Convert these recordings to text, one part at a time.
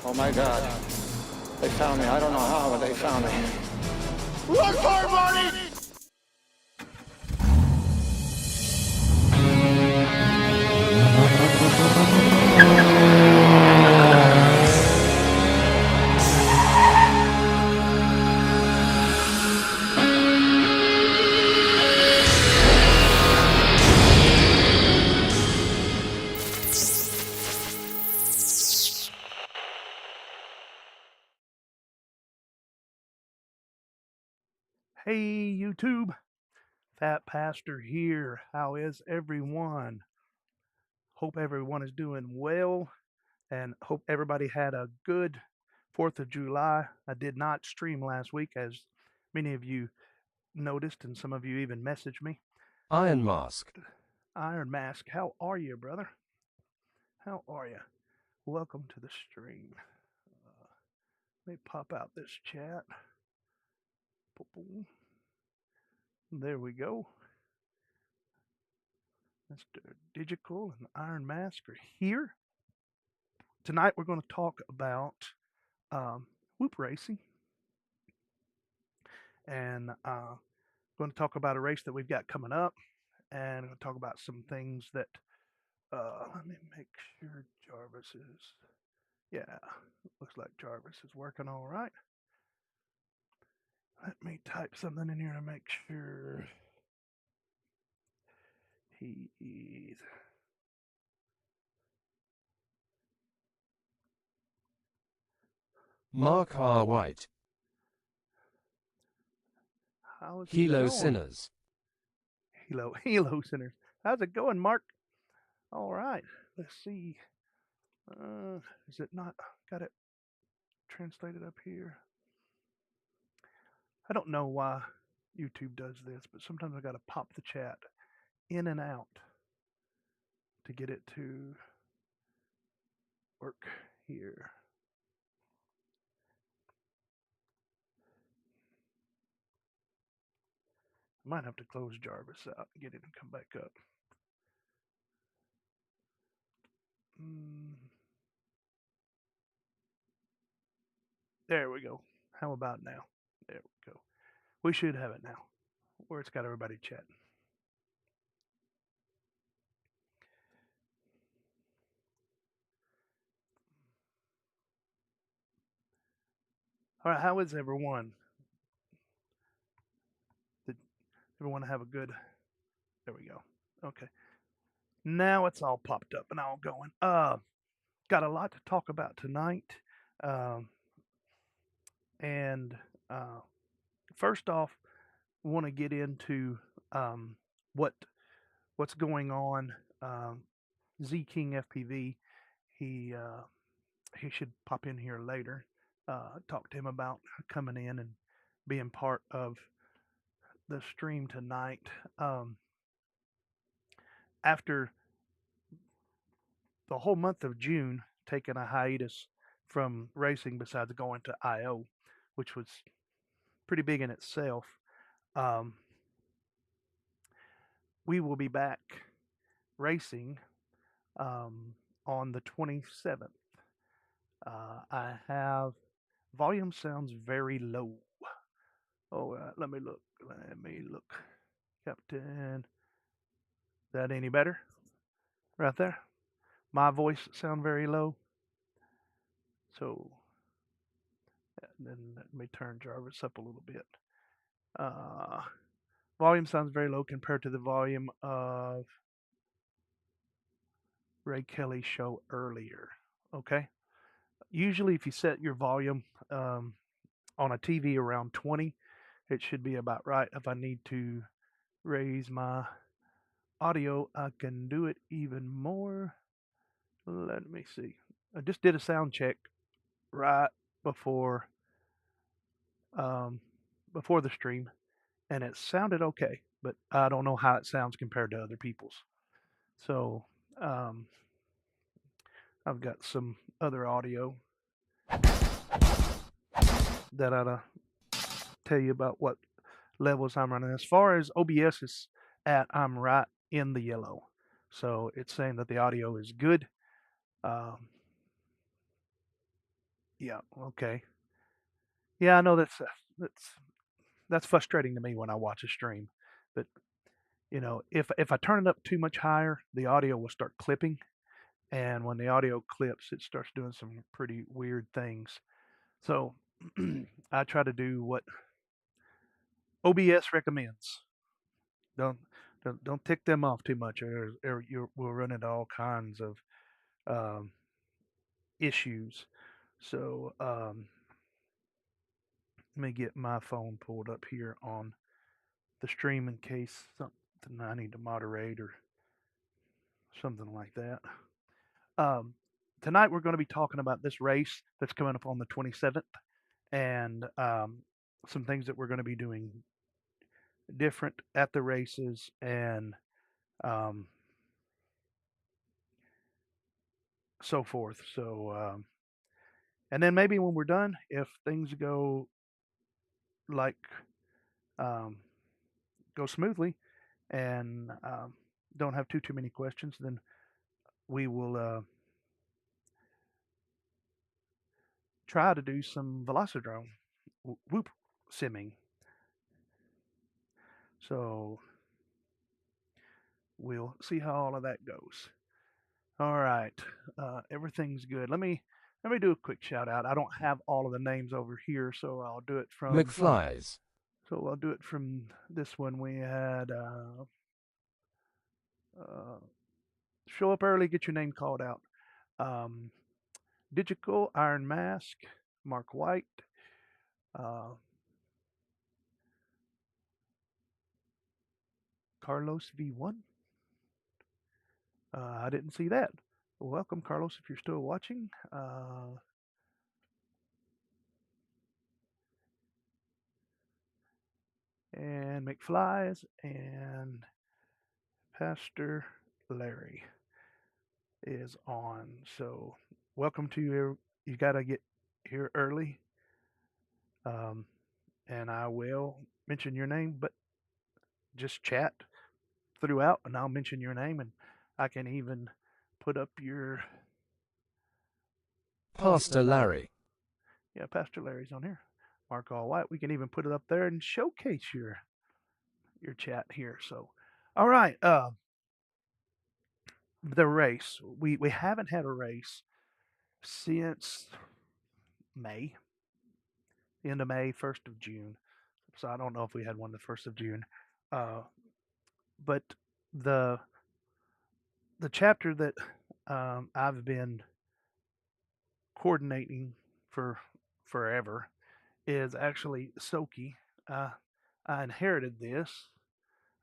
Oh my God. They found me. I don't know how, but they found me. Run for it, Marty! Hey YouTube, PhatPastor here. How is everyone? Hope everyone is doing well and hope everybody had a good 4th of July. I did not stream last week, as many of you noticed, and some of you even messaged me. Iron Mask. Iron Mask, how are you, brother? How are you? Welcome to the stream. Let me pop out this chat. There we go. Mr. Digital and Iron Mask are here. Tonight we're going to talk about whoop racing, and going to talk about a race that we've got coming up, and I'm going to talk about some things that let me make sure Jarvis is, yeah, looks like Jarvis is working all right. Let me type something in here to make sure he's Mark R. White. how's it Hilo going? Sinners. Hilo Sinners. How's it going, Mark? All right, let's see. Is it not got it translated up here? I don't know why YouTube does this, but sometimes I got to pop the chat in and out to get it to work here. I might have to close Jarvis out and get it and come back up. There we go. How about now? There we go. We should have it now, where it's got everybody chatting. All right, how is everyone? Did everyone have a good? There we go. Okay. Now it's all popped up and all going. Got a lot to talk about tonight. And first off, want to get into what's going on. Z King FPV, he should pop in here later. Talk to him about coming in and being part of the stream tonight. After the whole month of June, taking a hiatus from racing, besides going to IO, which was pretty big in itself. We will be back racing on the 27th. I have volume sounds very low. Oh, let me look. Captain, is that any better? Right there. My voice sound very low. So then let me turn Jarvis up a little bit. Volume sounds very low compared to the volume of Ray Kelly's show earlier. Okay. Usually, if you set your volume on a TV around 20, it should be about right. If I need to raise my audio, I can do it even more. Let me see. I just did a sound check right before the stream, and it sounded okay, but I don't know how it sounds compared to other people's. So I've got some other audio that I'll tell you about what levels I'm running. As far as OBS is at, I'm right in the yellow. So it's saying that the audio is good. Yeah. Okay. Yeah, I know that's that's frustrating to me when I watch a stream. But if I turn it up too much higher, the audio will start clipping, and when the audio clips, it starts doing some pretty weird things. So I try to do what OBS recommends. Don't don't tick them off too much, or you will run into all kinds of um, issues. So let me get my phone pulled up here on the stream in case something I need to moderate or something like that. Um, Tonight we're going to be talking about this race that's coming up on the 27th, and some things that we're going to be doing different at the races, and um, so forth. And then maybe when we're done, if things like um, go smoothly and don't have too many questions, then we will try to do some velocidrome whoop simming. So we'll see how all of that goes. All right, everything's good. Let me do a quick shout out. I don't have all of the names over here, so I'll do it from. McFlies. So I'll do it from this one. We had uh, show up early, get your name called out. Um, Digital Iron Mask, Mark White, uh, Carlos V1. I didn't see that. Welcome, Carlos, if you're still watching. And McFlies and Pastor Larry is on. So welcome to your. You got to get here early, um, and I will mention your name, but just chat throughout, and I'll mention your name, and I can even put up your. Pastor Larry. Yeah, Pastor Larry's on here. Mark All White. We can even put it up there and showcase your chat here. So, all right. The race. We haven't had a race since May, end of May, 1st of June. So I don't know if we had one the 1st of June. Uh, but the the chapter that I've been coordinating for forever is actually Soki. Uh, I inherited this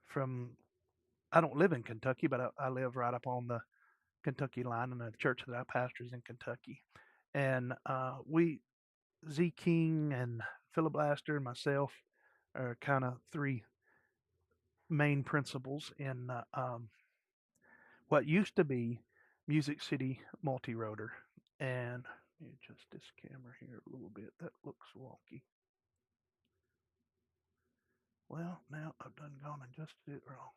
from. I don't live in Kentucky, but I live right up on the Kentucky line, and the church that I pastor is in Kentucky. And we, Z King and Philiblaster and myself, are kind of three main principles in what used to be Music City Multi-Rotor. And let me adjust this camera here a little bit. That looks wonky. Well, now I've done gone and adjusted it wrong.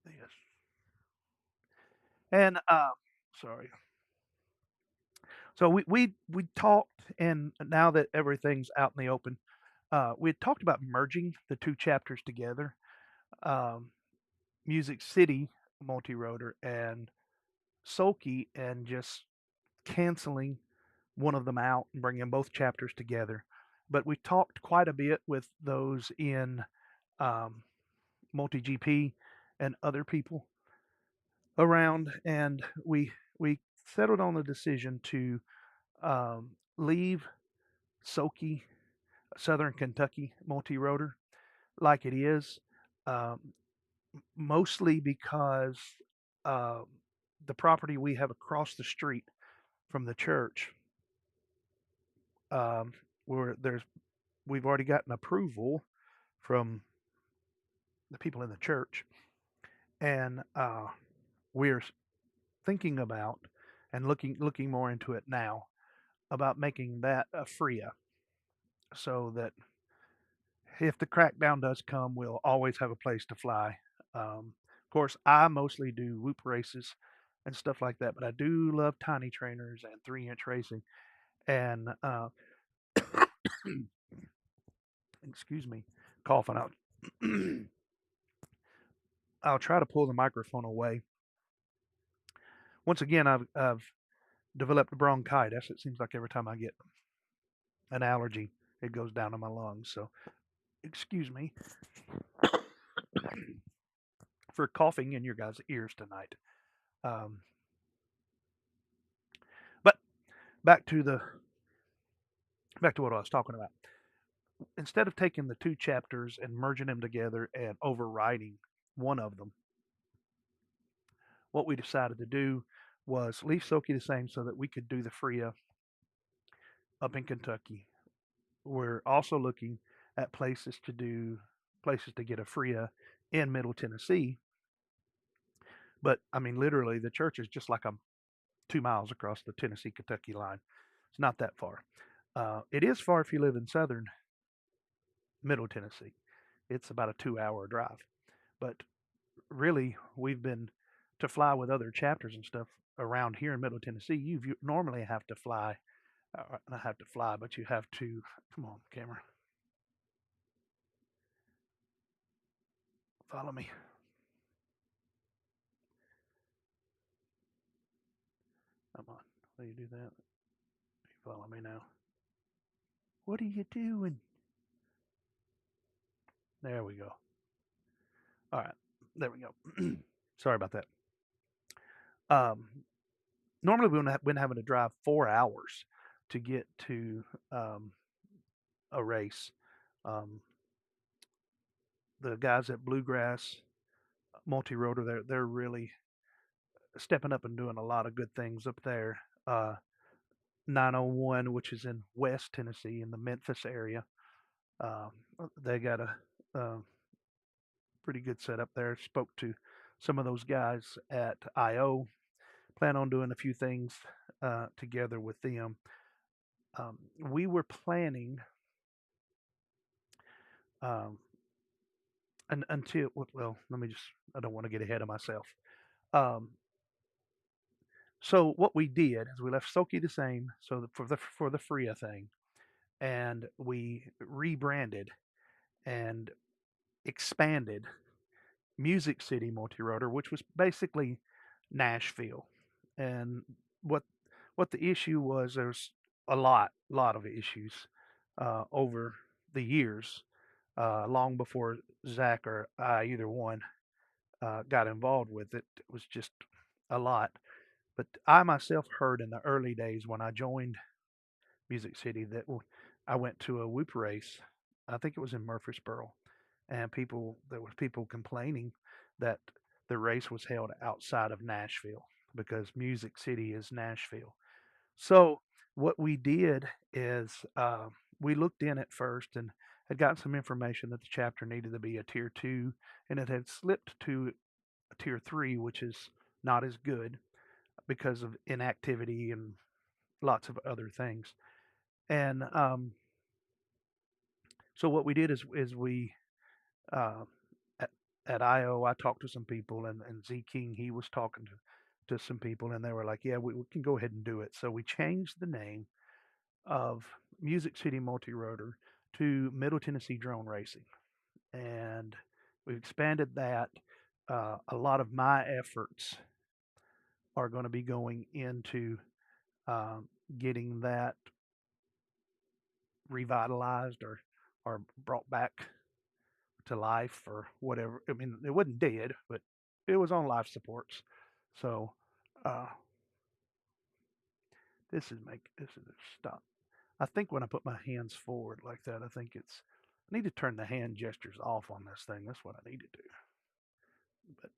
This. And sorry. So we talked, and now that everything's out in the open, we had talked about merging the two chapters together, um, Music City Multi-Rotor and Sulky, and just canceling one of them out and bringing both chapters together. But we talked quite a bit with those in um, Multi GP and other people around, and we settled on the decision to leave Soki Southern Kentucky Multi-Rotor like it is, um, mostly because uh, the property we have across the street from the church, um, where we've already gotten approval from the people in the church, and we're thinking about and looking more into it now about making that a FRIA, so that if the crackdown does come, we'll always have a place to fly. Of course, I mostly do whoop races, and stuff like that. But I do love tiny trainers and 3-inch racing. And excuse me, coughing out. I'll try to pull the microphone away. Once again, I've developed bronchitis. It seems like every time I get an allergy, it goes down to my lungs. So excuse me for coughing in your guys' ears tonight. But back to what I was talking about. Instead of taking the two chapters and merging them together and overwriting one of them, what we decided to do was leave Soki the same so that we could do the FRIA up in Kentucky. We're also looking at places to get a FRIA in Middle Tennessee. But I mean, literally, the church is just like 2 miles across the Tennessee-Kentucky line. It's not that far. It is far if you live in southern Middle Tennessee. It's about a 2-hour drive. But really, we've been to fly with other chapters and stuff around here in Middle Tennessee. You normally have to fly, not have to fly, but you have to. Come on, camera, follow me. Come on, will you do that? You follow me now. What are you doing? There we go. All right, there we go. Sorry about that. Normally we wouldn't been having to drive 4 hours to get to a race. The guys at Bluegrass Multi-Rotor, they're really stepping up and doing a lot of good things up there. 901, which is in West Tennessee in the Memphis area, they got a pretty good setup there. Spoke to some of those guys at IO. Plan on doing a few things together with them. We were planning and until well, let me just. I don't want to get ahead of myself. Um, so what we did is we left Soki the same. So for the FRIA thing, and we rebranded and expanded Music City Multi-Rotor, which was basically Nashville. And what the issue was, there's a lot of issues over the years, long before Zach or I, either one, got involved with it. It was just a lot. But I myself heard in the early days when I joined Music City that I went to a whoop race. I think it was in Murfreesboro, and there was people complaining that the race was held outside of Nashville because Music City is Nashville. So what we did is we looked in at first and had gotten some information that the chapter needed to be a tier 2, and it had slipped to a tier 3, which is not as good because of inactivity and lots of other things. And so what we did is we uh, at IO, I talked to some people, and Z King, he was talking to some people, and they were like, yeah, we can go ahead and do it. So we changed the name of Music City Multi-Rotor to Middle Tennessee Drone Racing, and we've expanded that. A lot of my efforts are going to be going into getting that revitalized or brought back to life or whatever. I mean, it wasn't dead, but it was on life supports. So this is a stop. I think when I put my hands forward like that, I need to turn the hand gestures off on this thing. That's what I need to do. But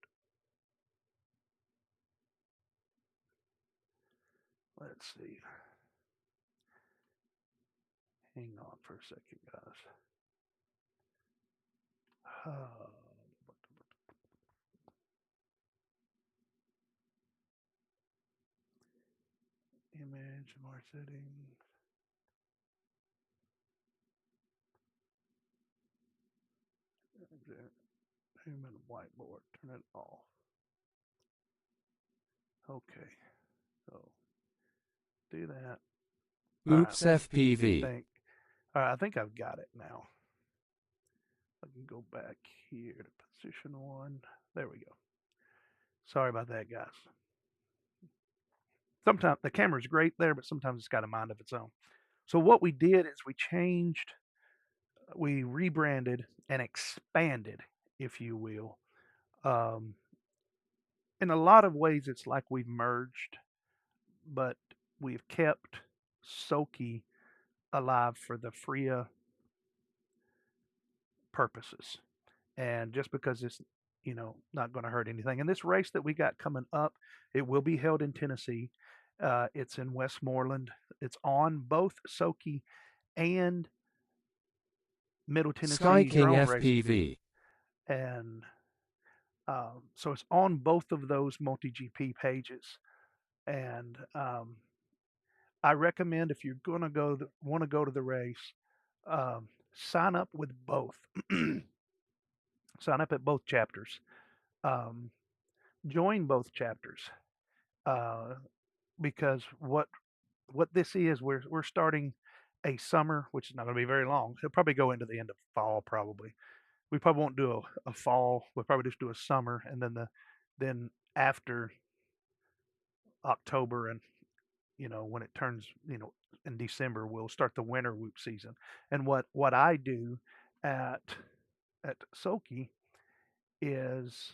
let's see. Hang on for a second, guys. Image, more settings. Human whiteboard. Turn it off. Okay, so do that. Oops I FPV. think. All right, I think I've got it now. I can go back here to position 1. There we go. Sorry about that, guys. Sometimes the camera's great there, but sometimes it's got a mind of its own. So what we did is we rebranded and expanded, if you will. Um, in a lot of ways, it's like we've merged, but we've kept Soki alive for the FRIA purposes. And just because it's not going to hurt anything. And this race that we got coming up, it will be held in Tennessee. It's in Westmoreland. It's on both Soki and Middle Sky Tennessee King drone racing, FPV. and so it's on both of those multi GP pages. And I recommend, if you're going to want to go to the race, sign up with both. Sign up at both chapters. Um, join both chapters, because what this is, we're starting a summer, which is not going to be very long. It'll probably go into the end of fall. Probably we probably won't do a fall. We'll probably just do a summer, and then after October, and when it turns in December, we'll start the winter whoop season. And what I do at at Soki is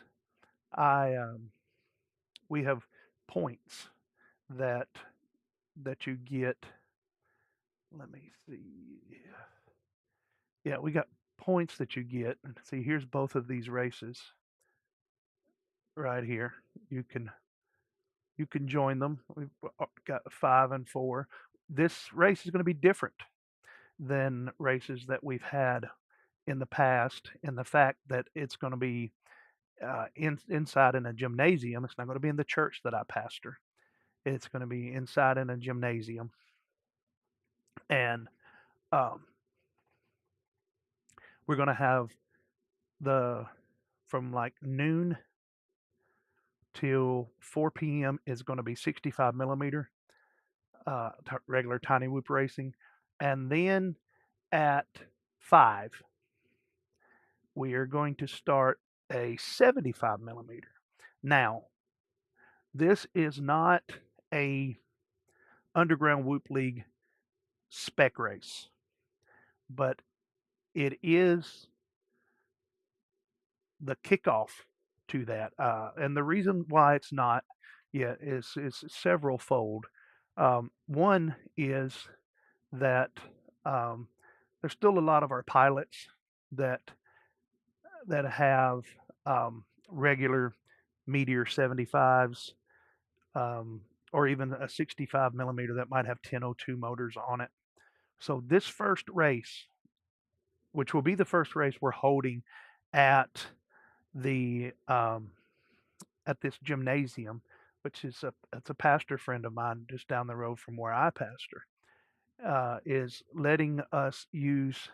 I we have points that you get. Let me see. Yeah, we got points that you get. See, here's both of these races right here. You can join them. We've got 5 and 4. This race is going to be different than races that we've had in the past, in the fact that it's going to be inside in a gymnasium. It's not going to be in the church that I pastor. It's going to be inside in a gymnasium, and um, we're going to have the from like noon till 4 p.m. is going to be 65 millimeter regular tiny whoop racing, and then at 5 we are going to start a 75 millimeter. Now, this is not a underground whoop league spec race, but it is the kickoff to that. And the reason why it's not yet is several fold. One is that there's still a lot of our pilots that have regular Meteor 75s, or even a 65 millimeter that might have 1002 motors on it. So this first race, which will be the first race we're holding at the at this gymnasium, which is it's a pastor friend of mine just down the road from where I pastor, is letting us use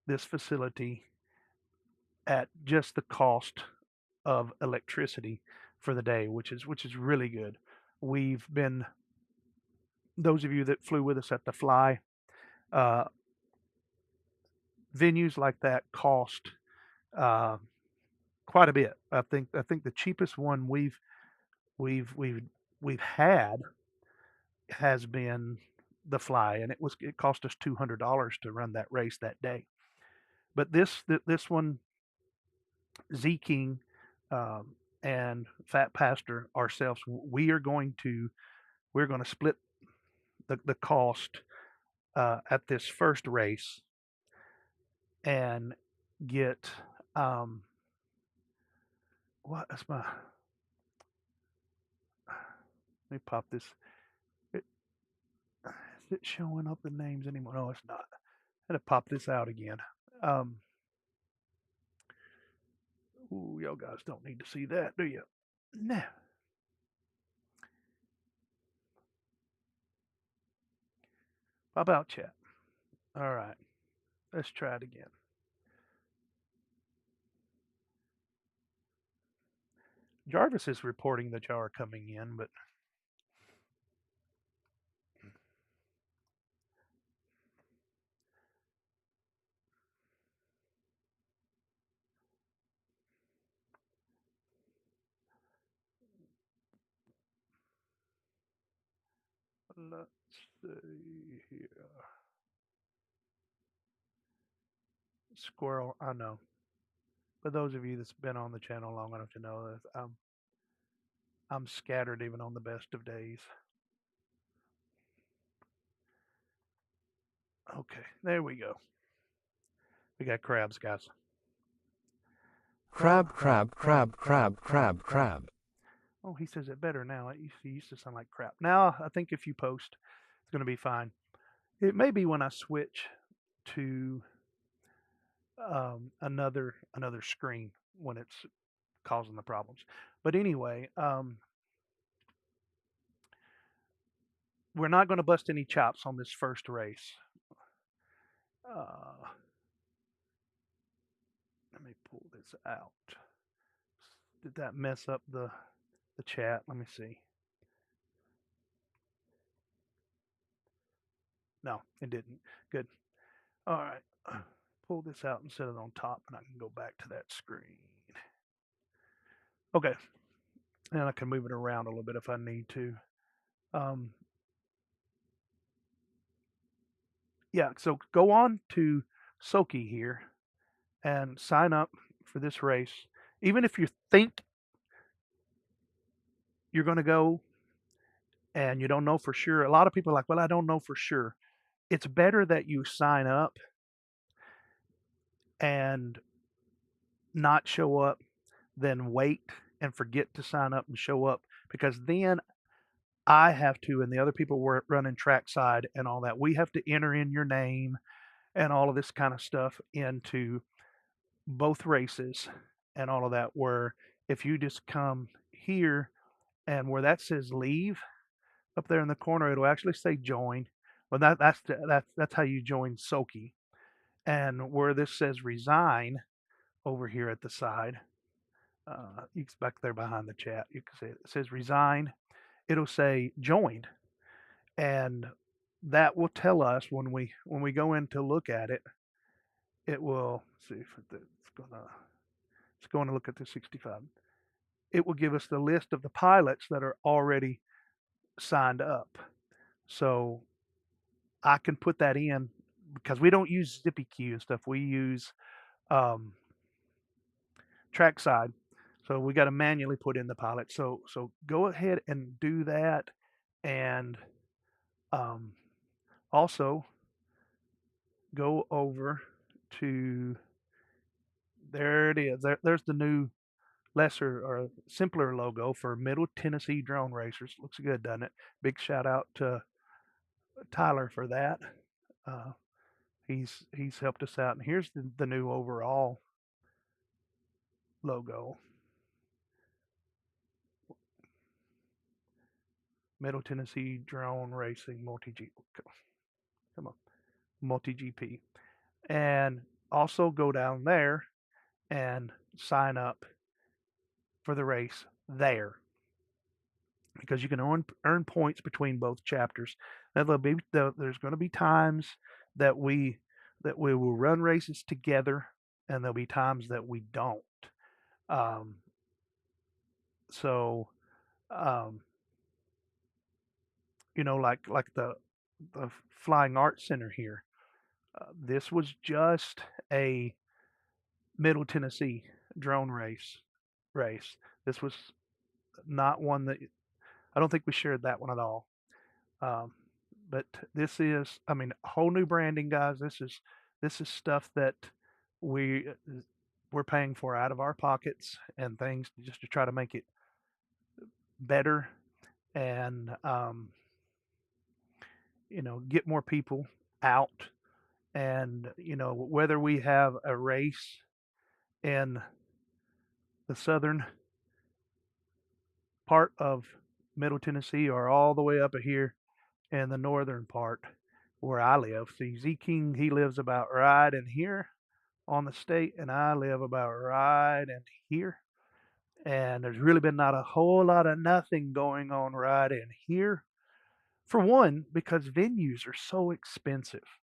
this facility at just the cost of electricity for the day, which is really good. We've been Those of you that flew with us at the Fly, uh, venues like that cost uh, quite a bit. I think the cheapest one we've we've we've had has been the Fly, and it cost us $200 to run that race that day. But this one, Z King and PhatPastor ourselves, we're going to split the cost at this first race and get what is my let me pop this. It, is it showing up the names anymore? No, it's not. I had to pop this out again. Um, ooh, y'all guys don't need to see that, do you? Nah. Pop out chat. All right. Let's try it again. Jarvis is reporting that y'all are coming in, but Let's see here. Squirrel, I know. For those of you that's been on the channel long enough to know that I'm scattered even on the best of days. Okay, there we go. We got crabs, guys. Crab, crab, crab, crab, crab, crab. Oh, he says it better now. It used to sound like crap. Now, I think if you post, it's going to be fine. It may be when I switch to another screen when it's causing the problems. But anyway, we're not going to bust any chops on this first race. Let me pull this out. Did that mess up the chat? Let me see. No, it didn't. Good. All right. Pull this out and set it on top, and I can go back to that screen. Okay. And I can move it around a little bit if I need to. Yeah, so go on to Soki here and sign up for this race. Even if you think you're going to go and you don't know for sure, a lot of people are like, well, I don't know for sure. It's better that you sign up and not show up than wait and forget to sign up and show up, because then I have to, and the other people were running trackside and all that, we have to enter in your name and all of this kind of stuff into both races and all of that, where if you just come here and where that says leave up there in the corner, it'll actually say join. Well, that's how you join Soki. And where this says resign over here at the side, you can back there behind the chat, you can see it says resign. It'll say joined, and that will tell us when we go in to look at it. It will see if it's going to look at the 65. It will give us the list of the pilots that are already signed up. So I can put that in because we don't use ZippyQ and stuff. We use trackside. So we got to manually put in the pilot. So go ahead and do that, and also go over to, there it is. There's the new lesser or simpler logo for Middle Tennessee Drone Racers. Looks good, doesn't it? Big shout out to Tyler for that. He's helped us out, and here's the new overall logo. Middle Tennessee Drone Racing multi-G. Come on, multi-GP, and also go down there and sign up for the race there, because you can earn points between both chapters. Now, there's going to be times that we will run races together, and there'll be times that we don't. So, like the Flying Arts Center here. This was just a Middle Tennessee drone race. This was not one that, I don't think we shared that one at all. But this is, I mean, whole new branding, guys. This is stuff that we're paying for out of our pockets and things just to try to make it better and get more people out. And whether we have a race in the southern part of Middle Tennessee or all the way up here in the northern part where I live. See, Z King, he lives about right in here on the state, and I live about right in here. And there's really been not a whole lot of nothing going on right in here. For one, because venues are so expensive.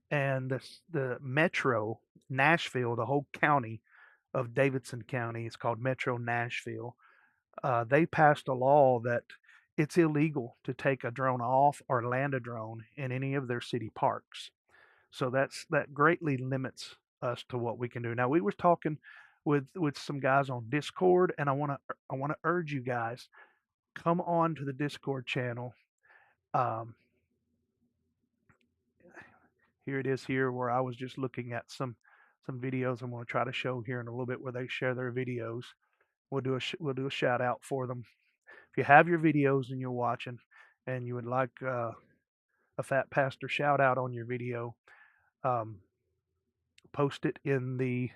And the Metro Nashville, the whole county of Davidson County, is called Metro Nashville. They passed a law that it's illegal to take a drone off or land a drone in any of their city parks. So that greatly limits us to what we can do. Now we were talking with some guys on Discord, and I want to urge you guys, come on to the Discord channel. Um, Here it is here where I was just looking at some videos I'm going to try to show here in a little bit where they share their videos. We'll do a shout out for them. If you have your videos and you're watching and you would like a PhatPastor shout out on your video, um, post it in the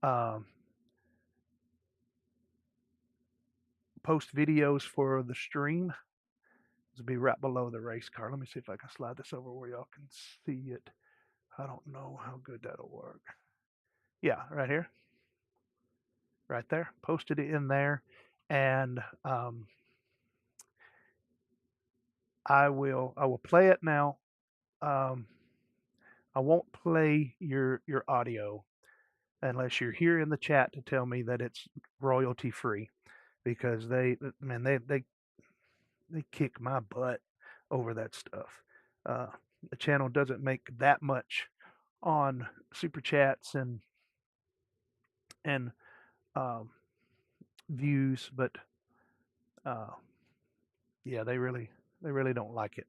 um, post videos for the stream. It'll be right below the race car. Let me see if I can slide this over where y'all can see it. I don't know how good that'll work. Yeah, right here. Right there. Posted it in there. And I will play it now. I won't play your audio unless you're here in the chat to tell me that it's royalty free, because they kick my butt over that stuff. The channel doesn't make that much on super chats and um, views, but yeah, they really don't like it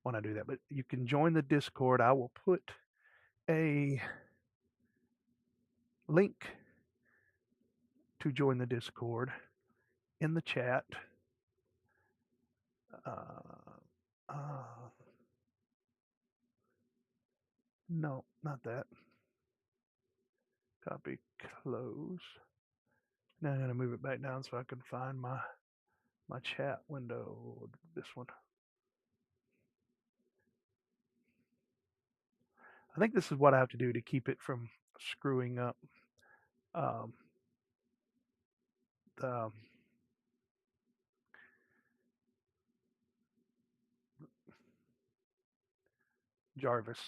when I do that. But you can join the Discord. I will put a link to join the Discord in the chat. No, not that. Copy, close. Now I'm going to move it back down so I can find my chat window. This one. I think this is what I have to do to keep it from screwing up the Jarvis.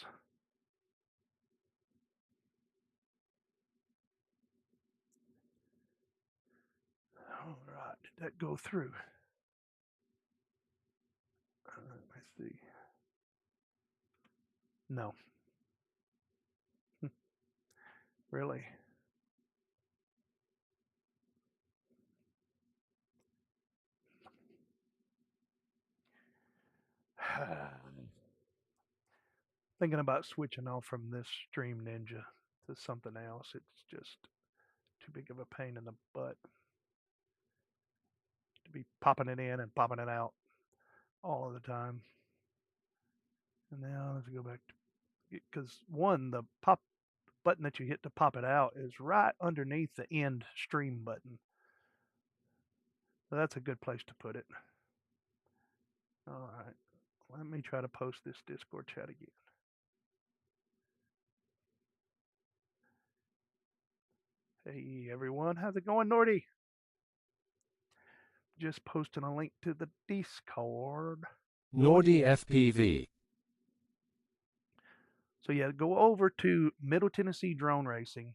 All right, did that go through? Let's see. No. Really? Thinking about switching off from this Stream Ninja to something else. It's just too big of a pain in the butt to be popping it in and popping it out all the time. And now let's go back to, because one, the pop button that you hit to pop it out is right underneath the end stream button. So that's a good place to put it. All right, let me try to post this Discord chat again. Hey everyone, how's it going, Nordy? Just posting a link to the Discord. Nordy FPV. So yeah, go over to Middle Tennessee Drone Racing.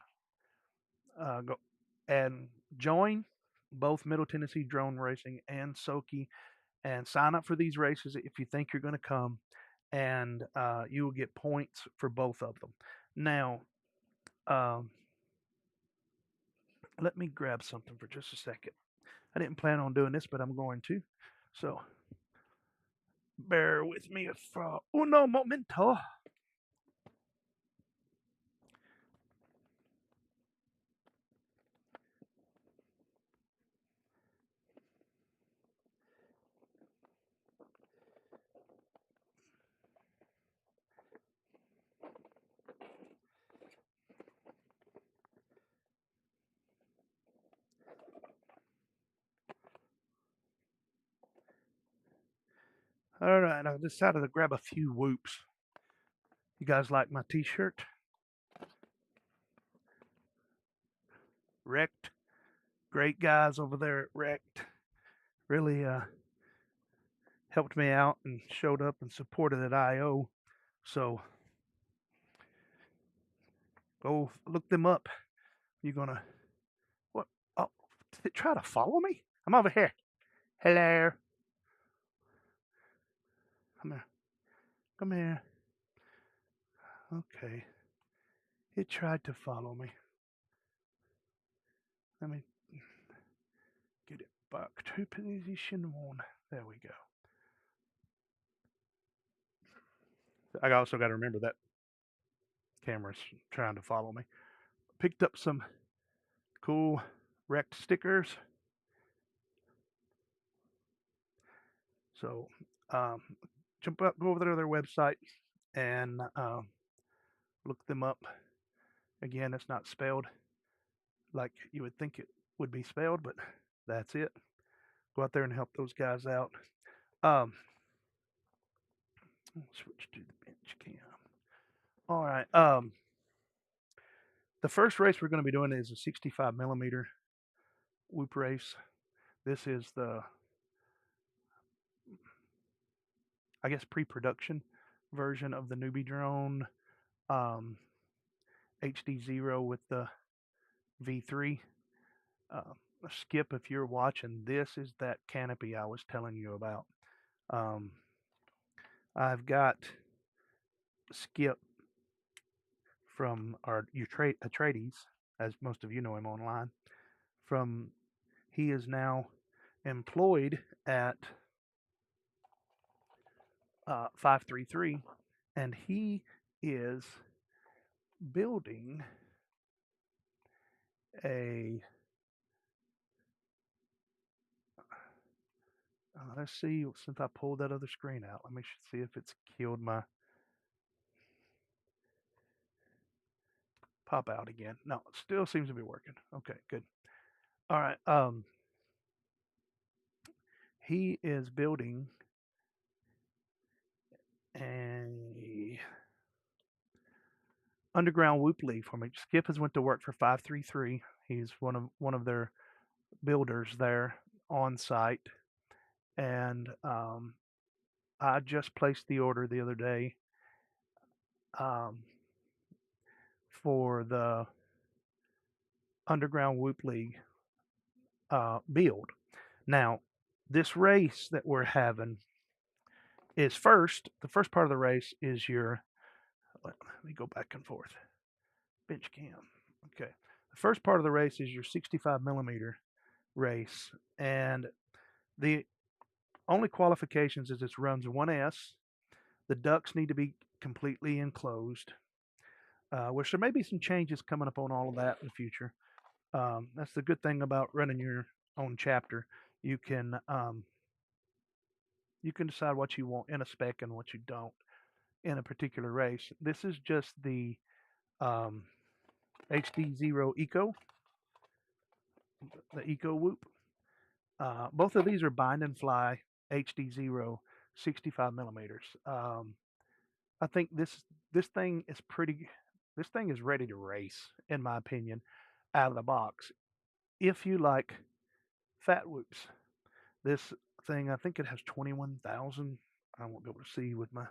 Go and join both Middle Tennessee Drone Racing and Soki, and sign up for these races if you think you're going to come, and you will get points for both of them. Now, let me grab something for just a second. I didn't plan on doing this, but I'm going to. So bear with me for uno momento. All right, I decided to grab a few whoops. You guys like my t-shirt? Wrecked. Great guys over there at Wrecked. Really helped me out and showed up and supported at I.O. So go look them up. You're gonna what? Oh, try to follow me? I'm over here. Hello. Come here. Okay. It tried to follow me. Let me get it back to position 1. There we go. I also got to remember that camera's trying to follow me. Picked up some cool wrecked stickers. So go over to their website and look them up. Again, it's not spelled like you would think it would be spelled, but that's it. Go out there and help those guys out. Switch to the bench cam. All right. The first race we're going to be doing is a 65 millimeter whoop race. This is the, I guess, pre-production version of the newbie drone HDzero with the V3. Skip, if you're watching, this is that canopy I was telling you about. I've got Skip from our Atreides, as most of you know him online. He is now employed at 533, and he is building a let's see, since I pulled that other screen out, let me see if it's killed my pop out again. No, it still seems to be working. Okay, good. All right. He is building a underground whoop lead for me. Skip has went to work for 533. He's one of their builders there on site, and I just placed the order the other day for the underground whoop league build. Now, this race that we're having is the first part of the race is let me go back and forth. Bench cam. Okay. The first part of the race is your 65 millimeter race, and the only qualifications is this runs 1S. The ducts need to be completely enclosed, which there may be some changes coming up on all of that in the future. That's the good thing about running your own chapter. You can decide what you want in a spec and what you don't in a particular race. This is just the HDzero Eco, the Eco Whoop. Both of these are bind and fly HDzero 65 millimeters. I think this thing is ready to race, in my opinion, out of the box. If you like fat whoops, this thing, I think it has 21,000. I won't be able to see with my.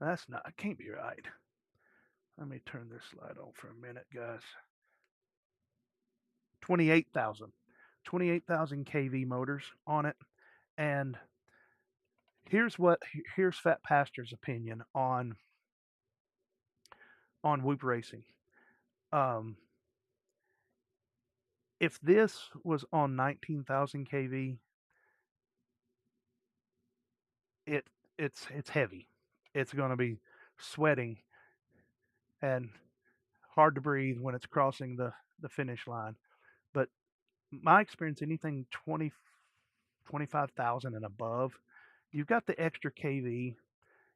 It can't be right. Let me turn this slide on for a minute, guys. 28,000 kV motors on it. And here's PhatPastor's opinion on whoop racing. If this was on 19,000 kV, it's heavy. It's going to be sweating and hard to breathe when it's crossing the finish line. But my experience, anything 25,000 and above, you've got the extra kV.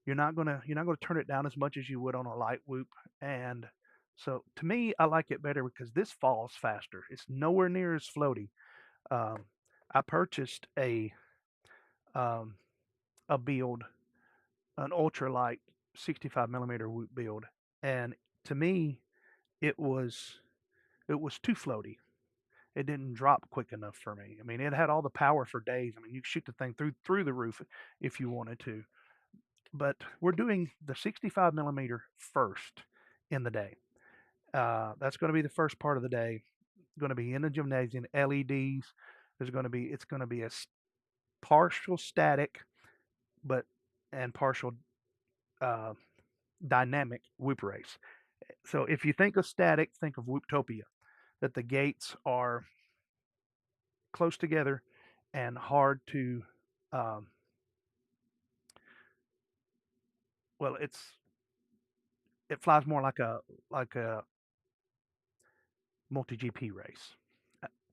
You're not gonna turn it down as much as you would on a light whoop. And so to me, I like it better because this falls faster. It's nowhere near as floaty. I purchased a build, an ultralight 65 millimeter whoop build, and to me, it was too floaty. It didn't drop quick enough for me. I mean, it had all the power for days. I mean, you could shoot the thing through the roof if you wanted to. But we're doing the 65 millimeter first in the day. That's going to be the first part of the day. Going to be in the gymnasium, LEDs. it's going to be a partial static, but and partial uh, dynamic whoop race. So if you think of static, think of Whooptopia, that the gates are close together and hard to, um, well, it flies more like a multi GP race.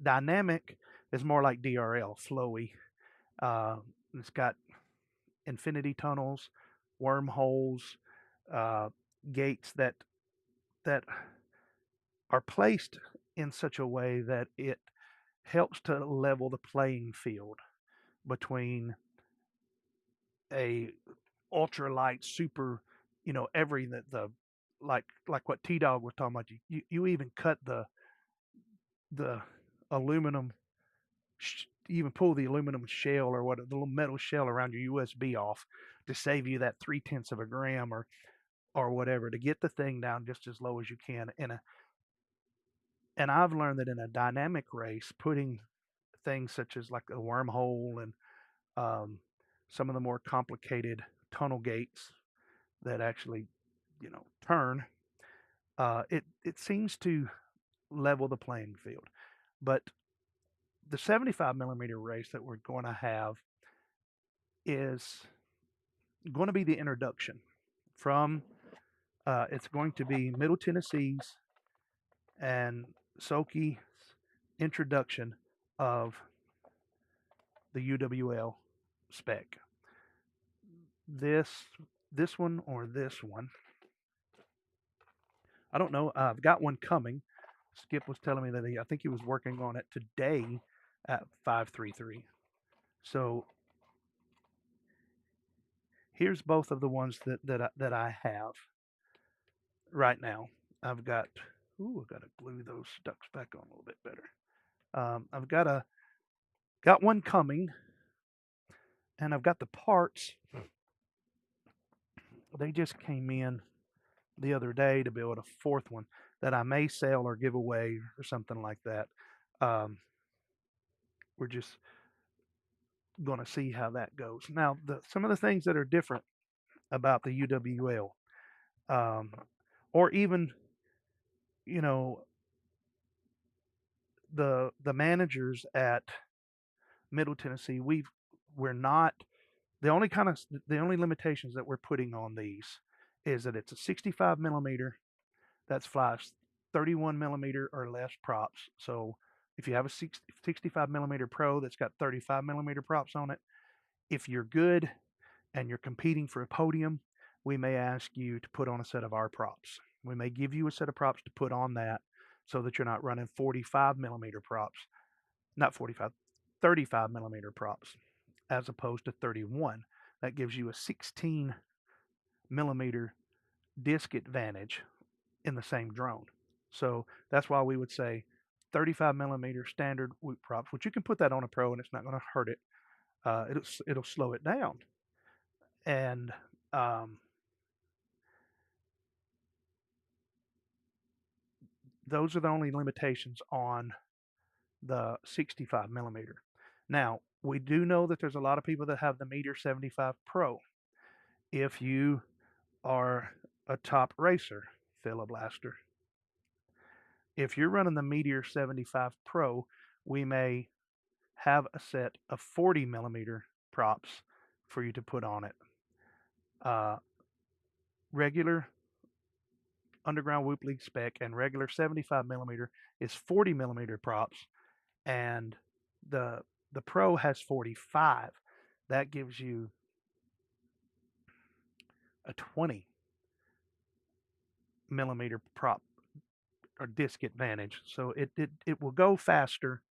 Dynamic is more like DRL, flowy. Uh, it's got infinity tunnels, wormholes, uh, gates that are placed in such a way that it helps to level the playing field between a ultralight super, every the like what T Dog was talking about. You even cut the aluminum, you even pull the aluminum shell or what the little metal shell around your USB off to save you that 3/10 of a gram or whatever to get the thing down just as low as you can. And I've learned that in a dynamic race, putting things such as like a wormhole and um, some of the more complicated tunnel gates that actually, turn, it seems to level the playing field. But the 75 millimeter race that we're going to have is going to be the introduction from. It's going to be Middle Tennessee's and Soki's introduction of the UWL spec. This this one or this one. I don't know. I've got one coming. Skip was telling me that I think he was working on it today at 533. So here's both of the ones that I have right now. I've got. Ooh, I've got to glue those ducks back on a little bit better. I've got one coming, and I've got the parts. They just came in the other day to build a fourth one that I may sell or give away or something like that. Um, we're just going to see how that goes. Now, some of the things that are different about the UWL, um, or even you know the managers at Middle Tennessee, we're not the only limitations that we're putting on these is that it's a 65 millimeter that flies 31 millimeter or less props. So if you have a 65 millimeter Pro that's got 35 millimeter props on it, if you're good and you're competing for a podium, we may ask you to put on a set of our props. We may give you a set of props to put on that so that you're not running 45 millimeter props, not 45, 35 millimeter props as opposed to 31. That gives you a 16 millimeter disc advantage in the same drone. So that's why we would say 35 millimeter standard whoop props, which you can put that on a Pro and it's not going to hurt it. It'll slow it down. And those are the only limitations on the 65 millimeter. Now, we do know that there's a lot of people that have the Meteor 75 Pro. If you are a top racer, Philiblaster, if you're running the Meteor 75 Pro, we may have a set of 40 millimeter props for you to put on it. Regular Underground Whoop League spec and regular 75 millimeter is 40 millimeter props, and the Pro has 45. That gives you a 20 millimeter prop or disc advantage. So it will go faster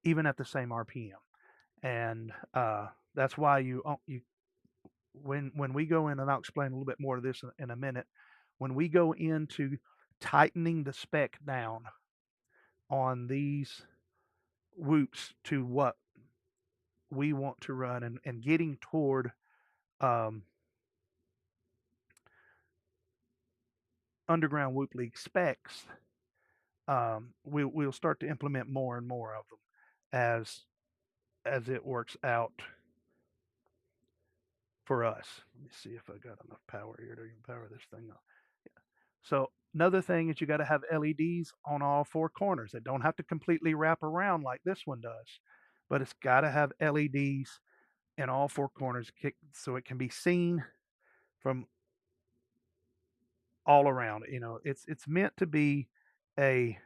even at the same RPM, and that's why you when we go in, and I'll explain a little bit more of this in a minute. When we go into tightening the spec down on these whoops to what we want to run and getting toward um, underground whoop league specs, we'll start to implement more and more of them. as it works out for us. Let me see if I got enough power here to even power this thing up. So another thing is you got to have LEDs on all four corners. They don't have to completely wrap around like this one does, but it's got to have LEDs in all four corners so it can be seen from all around. You know, it's meant to be a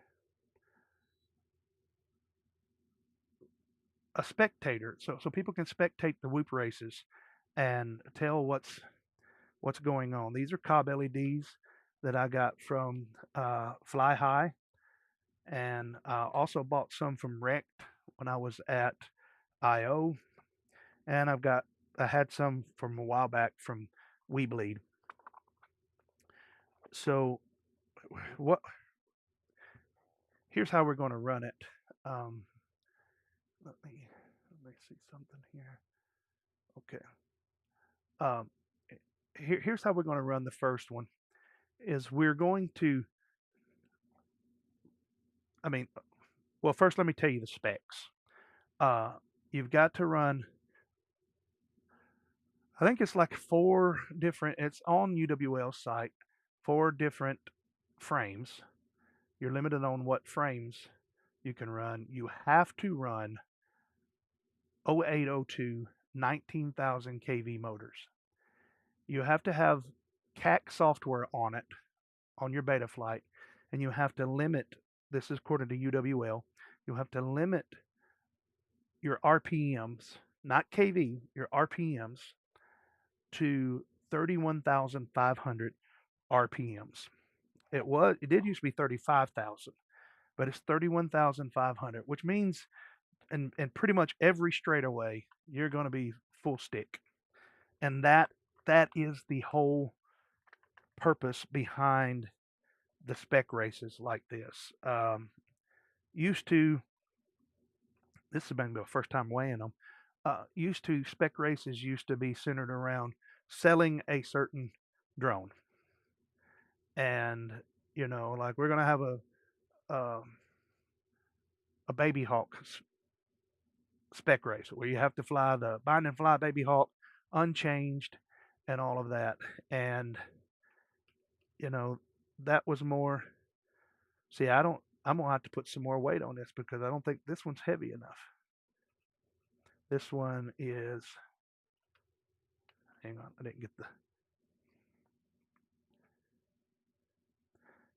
spectator, so people can spectate the whoop races and tell what's going on. These are Cobb LEDs that I got from Fly High, and I also bought some from Rect when I was at IO, and I had some from a while back from Weebleed. So what? Here's how we're going to run it. Um, let me see something here. Okay. Um, here's how we're going to run the first one. Is we're going to. I mean, well, first let me tell you the specs. You've got to run. I think it's like four different. It's on UWL's site. Four different frames. You're limited on what frames you can run. You have to run 0802 19,000 kV motors. You have to have CAC software on it on your beta flight, and you have to limit. This is according to UWL. You have to limit your RPMs, not kV, your RPMs to 31,500 RPMs. It did used to be 35,000, but it's 31,500, which means in pretty much every straightaway you're going to be full stick, and that is the whole purpose behind the spec races like this. Used to This has been the first time weighing them. Used to spec races used to be centered around selling a certain drone, and like we're gonna have a baby hawk spec race where you have to fly the bind and fly baby hawk unchanged and all of that, and you know that was more. See, I'm gonna have to put some more weight on this because I don't think this one's heavy enough. This one is. Hang on, I didn't get the.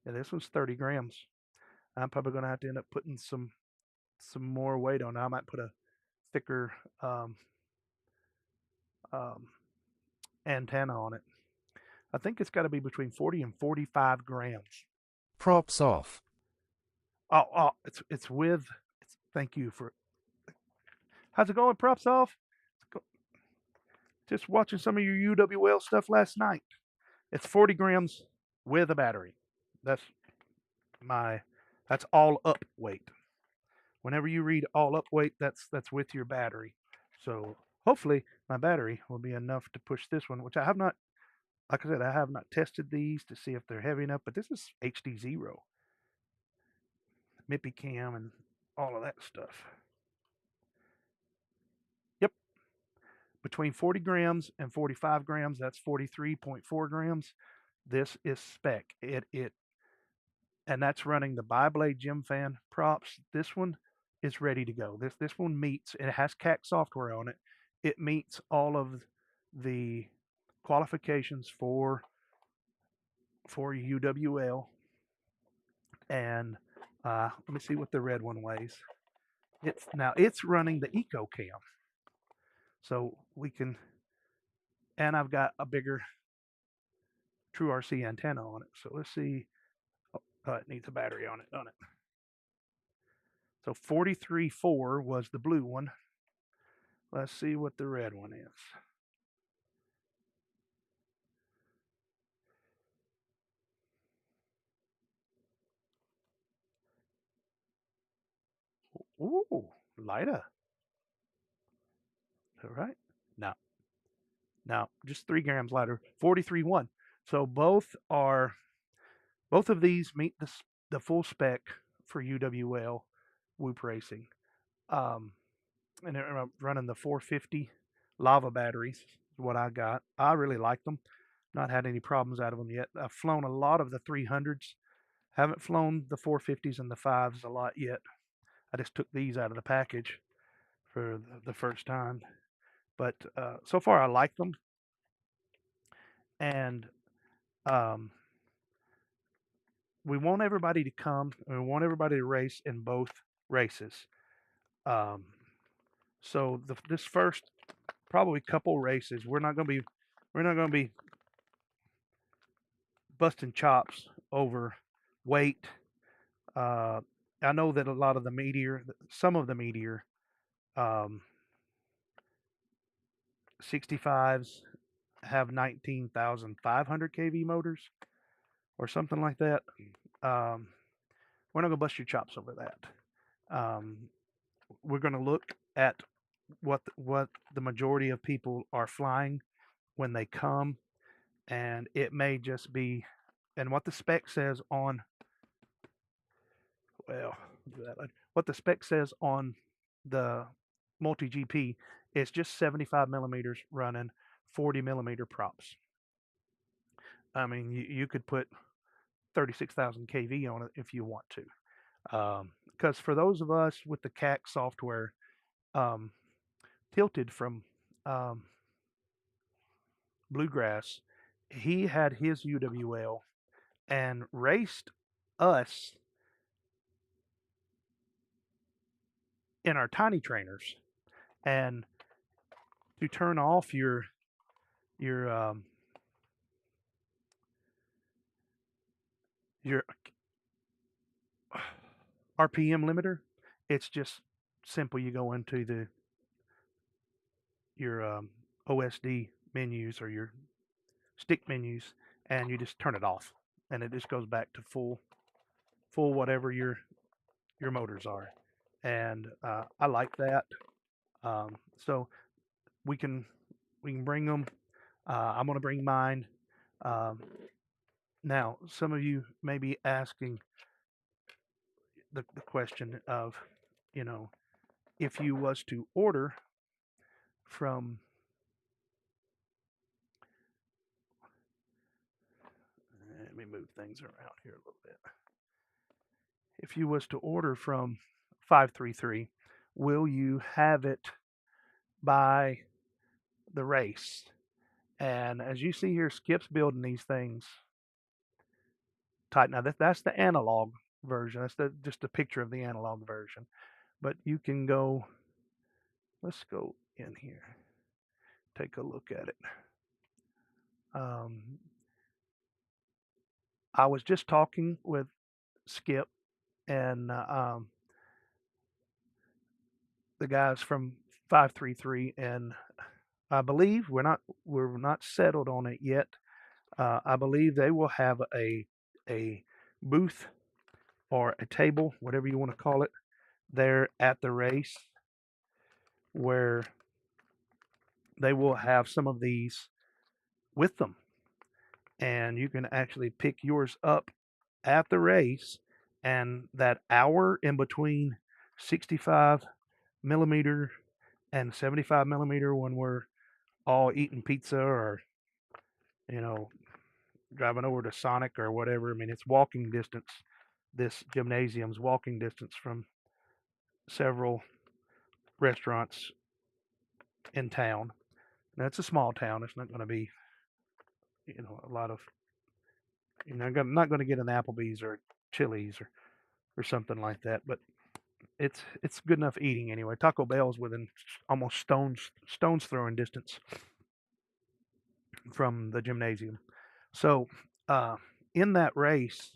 Yeah, this one's 30 grams. I'm probably going to have to end up putting some more weight on it. I might put a thicker um, antenna on it. I think it's got to be between 40 and 45 grams. Props off. Oh, it's with. Thank you for. How's it going? Props off. Just watching some of your UWL stuff last night. It's 40 grams with a battery. That's all up weight. Whenever you read all up weight, that's with your battery. So hopefully my battery will be enough to push this one, which I have not. Like I said, I have not tested these to see if they're heavy enough. But this is HDzero, MIPI cam, and all of that stuff. Yep, between 40 grams and 45 grams. That's 43.4 grams. This is spec. And that's running the bi-blade gem fan props. This one is ready to go. This one meets. It has CAC software on it. It meets all of the qualifications for UWL. And let me see what the red one weighs. It's running the Eco Cam, so we can. And I've got a bigger True RC antenna on it. So let's see. It needs a battery on it, doesn't it? So 43.4 was the blue one. Let's see what the red one is. Ooh, lighter. All right. Now, just 3 grams lighter. 43.1. So both of these meet the full spec for UWL whoop racing. Um, and I'm running the 450 lava batteries. Is what I got. I really like them. Not had any problems out of them yet. I've flown a lot of the 300s. Haven't flown the 450s and the 5s a lot yet. I just took these out of the package for the first time. But so far, I like them. And um, we want everybody to come, and we want everybody to race in both races. Um, so this first probably couple races, we're not gonna be busting chops over weight. Uh, I know that a lot of the meteor, some of the meteor, um, 65s have 19,500 kV motors or something like that. Um, we're not gonna bust your chops over that. We're gonna look at what the majority of people are flying when they come, and it may just be, and what the spec says on, well, what the spec says on the multi GP is just 75 millimeters running 40 millimeter props. I mean, you could put 36,000 kV on it if you want to. Because for those of us with the CAC software, um, tilted from um, Bluegrass, he had his UWL and raced us in our tiny trainers. And to turn off your your RPM limiter, it's just simple. You go into your OSD menus or your stick menus, and you just turn it off, and it just goes back to full whatever your motors are. And I like that. So we can bring them. I'm going to bring mine. Um, Now, some of you may be asking the question of, you know, if you was to order from, let me move things around here a little bit. If you was to order from 533, will you have it by the race? And as you see here, Skip's building these things tight. Now that's the analog version. That's just a picture of the analog version. But you can go. Let's go in here. Take a look at it. I was just talking with Skip and the guys from 533, and I believe we're not settled on it yet. I believe they will have a booth or a table, whatever you want to call it, there at the race where they will have some of these with them, and you can actually pick yours up at the race. And that hour in between 65 millimeter and 75 millimeter, when we're all eating pizza or, you know, driving over to Sonic or whatever. I mean, it's walking distance. This gymnasium's walking distance from several restaurants in town. Now, it's a small town. It's not going to be, a lot of, I'm not going to get an Applebee's or Chili's or something like that, but it's good enough eating anyway. Taco Bell's within almost stones throwing distance from the gymnasium. So in that race,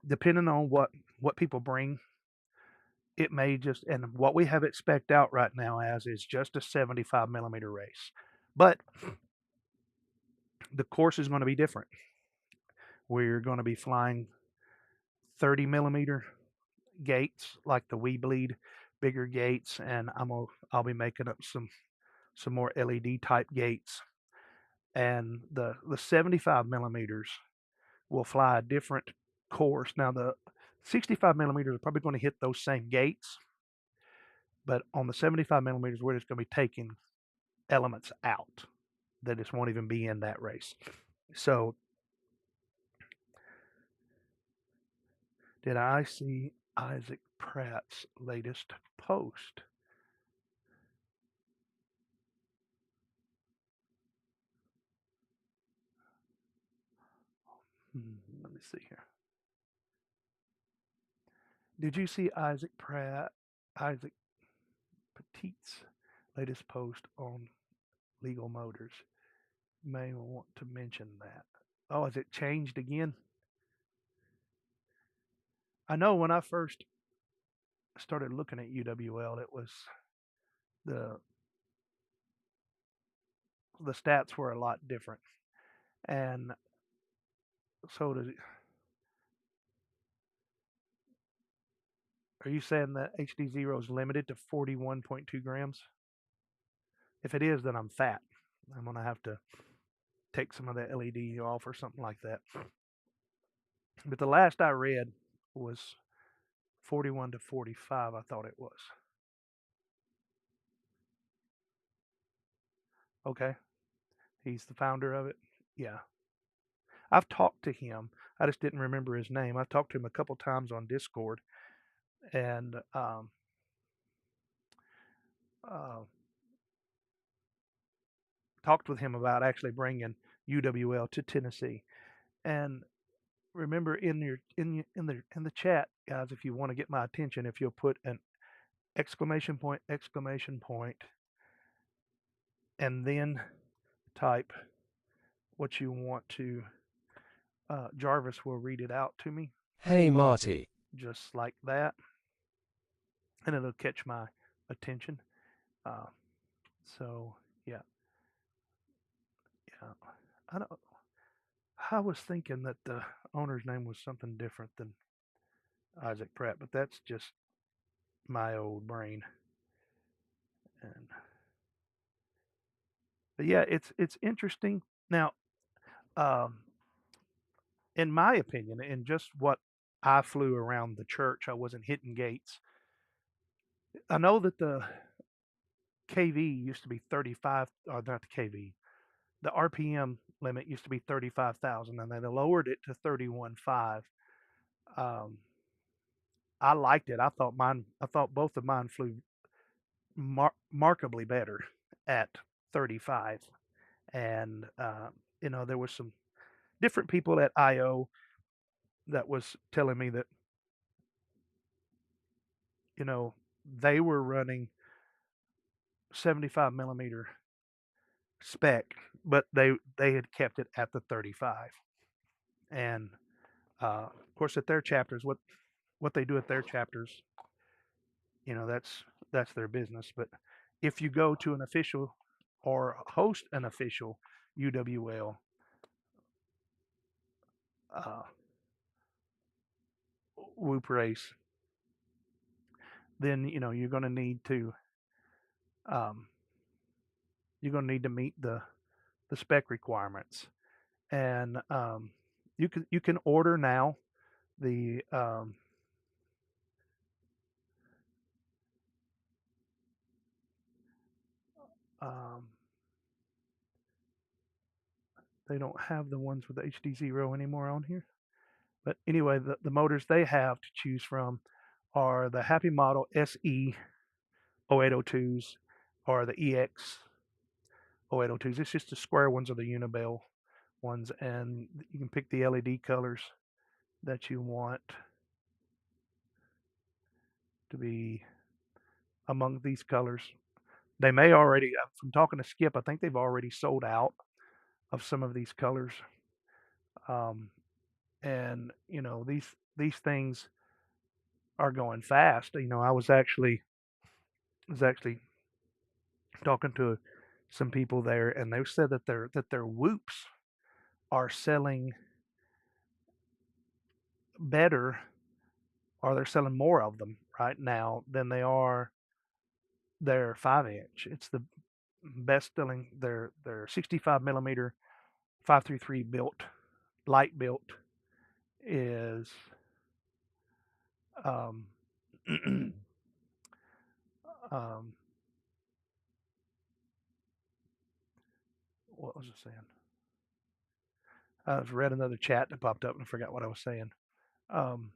depending on what people bring, it may just, and what we have it spec'd out right now as is just a 75 millimeter race, but the course is going to be different. We're going to be flying 30 millimeter gates, like the We Bleed bigger gates, and I'll be making up some more LED type gates, and the 75 millimeters will fly a different course. Now the 65 millimeters are probably going to hit those same gates, but on the 75 millimeters, we're just going to be taking elements out that just won't even be in that race. So, did I see Isaac Pratt's latest post? Let me see here. Did you see Isaac Petit's latest post on Legal Motors? You may want to mention that. Oh, has it changed again? I know when I first started looking at UWL, it was the stats were a lot different, and so does. Are you saying that HDzero is limited to 41.2 grams? If it is, then I'm fat. I'm gonna have to take some of that LED off or something like that. But the last I read was 41 to 45. I thought it was. Okay, he's the founder of it. Yeah, I've talked to him. I just didn't remember his name. I've talked to him a couple times on Discord, and uh, talked with him about actually bringing UWL to Tennessee. And remember in the chat, guys, if you want to get my attention, if you'll put an exclamation point, and then type what you want to, Jarvis will read it out to me. Hey Marty. Just like that, and it'll catch my attention. Uh, so yeah, yeah. I don't. I was thinking that the owner's name was something different than Isaac Pratt, but that's just my old brain. And but yeah, it's interesting. Now, um, in my opinion, in just what I flew around the church, I wasn't hitting gates. I know that the KV used to be 35, or not the KV, the RPM limit used to be 35,000, and they lowered it to 31.5. Um, I liked it. I thought both of mine flew markedly better at 35. And, there was some different people at IO that was telling me that, they were running 75 millimeter spec, but they had kept it at the 35. And of course, at their chapters, what they do at their chapters, that's their business. But if you go to an official or host an official UWL uh, whoop race, then you're going to need to um, meet the spec requirements, and you can order now the um, they don't have the ones with HDzero anymore on here. But anyway, the motors they have to choose from are the Happy Model SE 0802s or the EX 0802s. It's just the square ones or the Unibell ones, and you can pick the LED colors that you want to be among these colors. They may already, from talking to Skip, I think they've already sold out of some of these colors. And these things are going fast. I was actually talking to some people there, and they said that their whoops are selling better, or they're selling more of them right now than they are their 5-inch. It's the best selling. Their 65 millimeter 533 built, light built, is Um, um, what was I saying? I was read another chat that popped up and I forgot what I was saying. Um,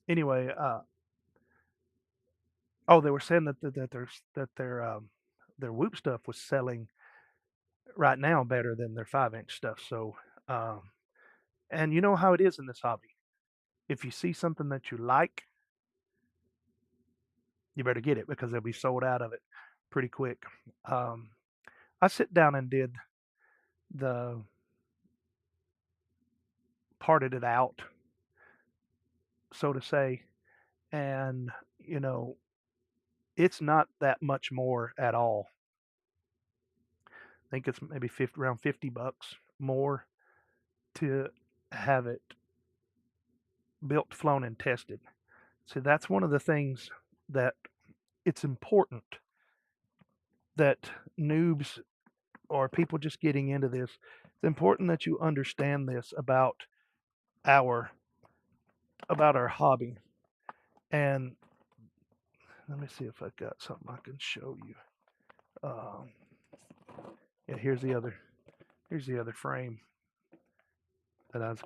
anyway, oh, they were saying that their Whoop stuff was selling right now better than their 5-inch stuff. So, um, and you know how it is in this hobby. If you see something that you like, you better get it because they'll be sold out of it pretty quick. Um, I sit down and did the parted it out, so to say, and you know, it's not that much more at all. I think it's maybe 50, around $50 more to have it built, flown, and tested. So that's one of the things that it's important that noobs or people just getting into this, it's important that you understand this our about our hobby. And let me see if I've got something I can show you. Um, yeah, here's the other frame that I was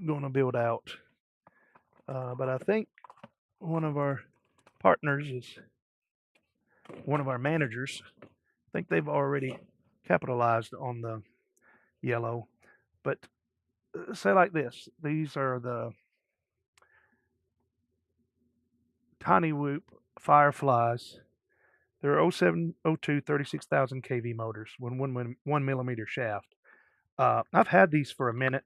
going to build out. But I think one of our partners is one of our managers. I think they've already capitalized on the yellow. But say like this, these are the Tiny Whoop Fireflies. They're 07, 02, 36,000 kV motors, 1 millimeter shaft. I've had these for a minute.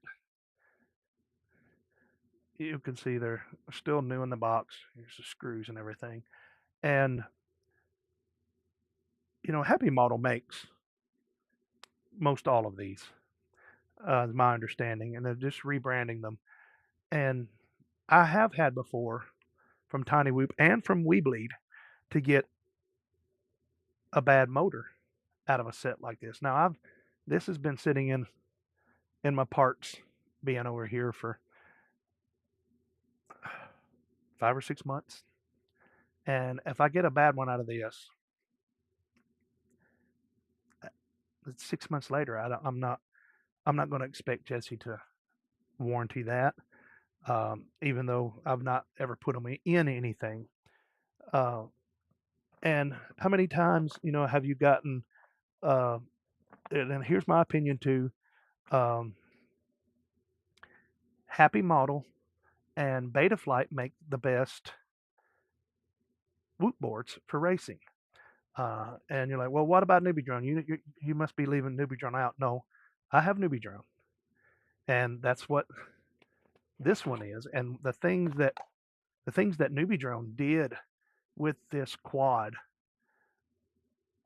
You can see they're still new in the box. Here's the screws and everything. And, Happy Model makes most all of these, is my understanding. And they're just rebranding them. And I have had before from Tiny Whoop and from Weebleed to get a bad motor out of a set like this. Now, this has been sitting in my parts being over here for 5 or 6 months. And if I get a bad one out of this, 6 months later, I'm not going to expect Jesse to warranty that, even though I've not ever put them in anything. And how many times, have you gotten? And here's my opinion too. Um, Happy Model and Betaflight make the best Whoop boards for racing. And you're like, well, what about Newbie Drone? You must be leaving Newbie Drone out. No, I have Newbie Drone, and that's what this one is. And the things that Newbie Drone did with this quad,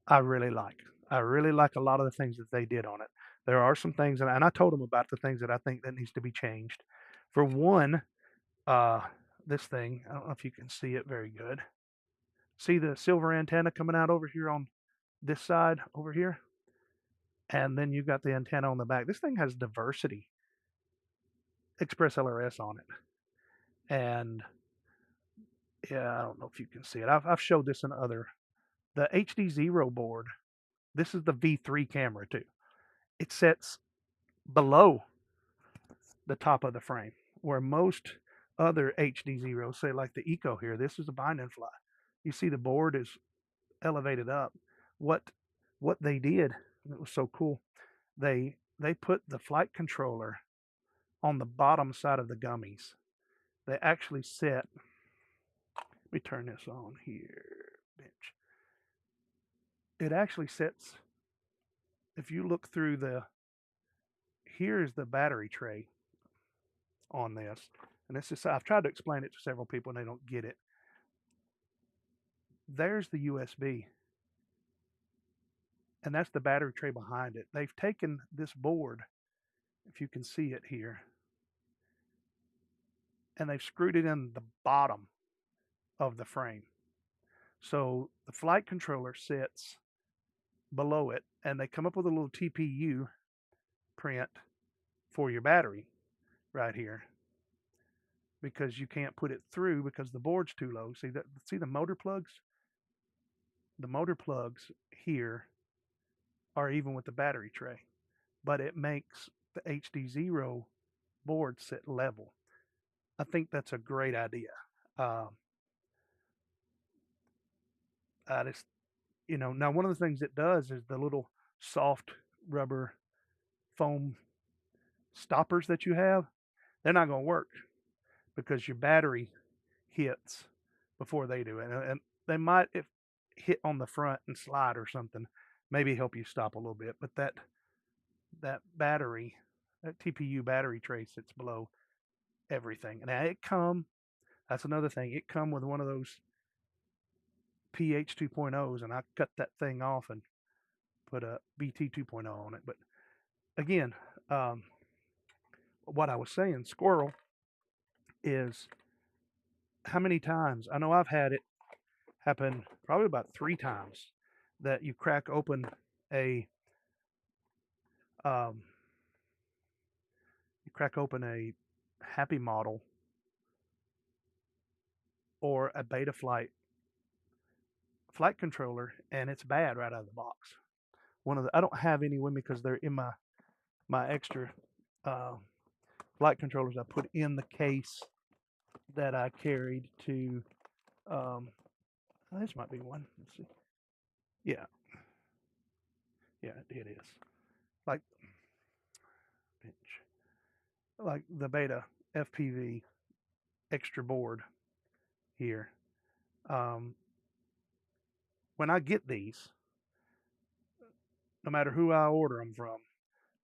I really like. I really like a lot of the things that they did on it. There are some things, and I told them about the things that I think that needs to be changed. For one, this thing, I don't know if you can see it very good. See the silver antenna coming out over here on this side over here? And then you've got the antenna on the back. This thing has diversity Express LRS on it. And yeah, I don't know if you can see it. I've showed this in the HDzero board. This is the V3 camera too. It sets below the top of the frame, where most other HDzeros, say like the Eco here, this is a bind and fly. You see the board is elevated up. What they did, it was so cool. They put the flight controller on the bottom side of the gummies. They actually set. Let me turn this on here, bench. It actually sets. If you look through here's the battery tray on this, and this is. I've tried to explain it to several people and they don't get it. There's the USB, and that's the battery tray behind it. They've taken this board, if you can see it here, and they've screwed it in the bottom of the frame. So the flight controller sits below it, and they come up with a little TPU print for your battery right here. because you can't put it through because the board's too low. See the motor plugs? The motor plugs here are even with the battery tray, but it makes the HDzero board sit level. I think that's a great idea. Um, I just, now one of the things it does is the little soft rubber foam stoppers that you have, they're not going to work because your battery hits before they do. And they might, if hit on the front and slide or something, maybe help you stop a little bit. But that battery, that TPU battery tray sits below everything. And that's another thing. It come with one of those PH 2.0s, and I cut that thing off and put a BT 2.0 on it. But again, what I was saying, squirrel, is how many times, I know I've had it happen probably about 3 times, that you crack open a um, Happy Model or a Beta flight controller, and it's bad right out of the box. I don't have any with me because they're in my extra uh, flight controllers I put in the case that I carried to. This might be one. Let's see. Yeah, yeah, it is. Like pinch, like the Beta FPV extra board here. Um, when I get these, no matter who I order them from,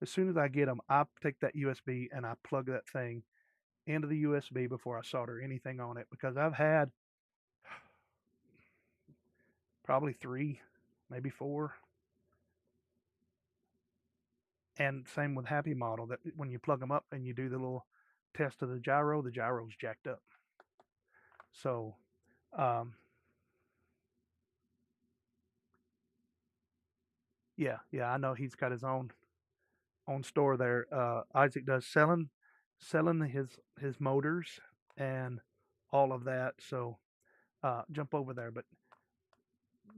as soon as I get them, I take that USB and I plug that thing into the USB before I solder anything on it, because I've had probably 3, maybe 4. And same with Happy Model, that when you plug them up and you do the little test of the gyro's jacked up. So, yeah, I know he's got his own store there. Isaac does selling his motors and all of that. So, jump over there. But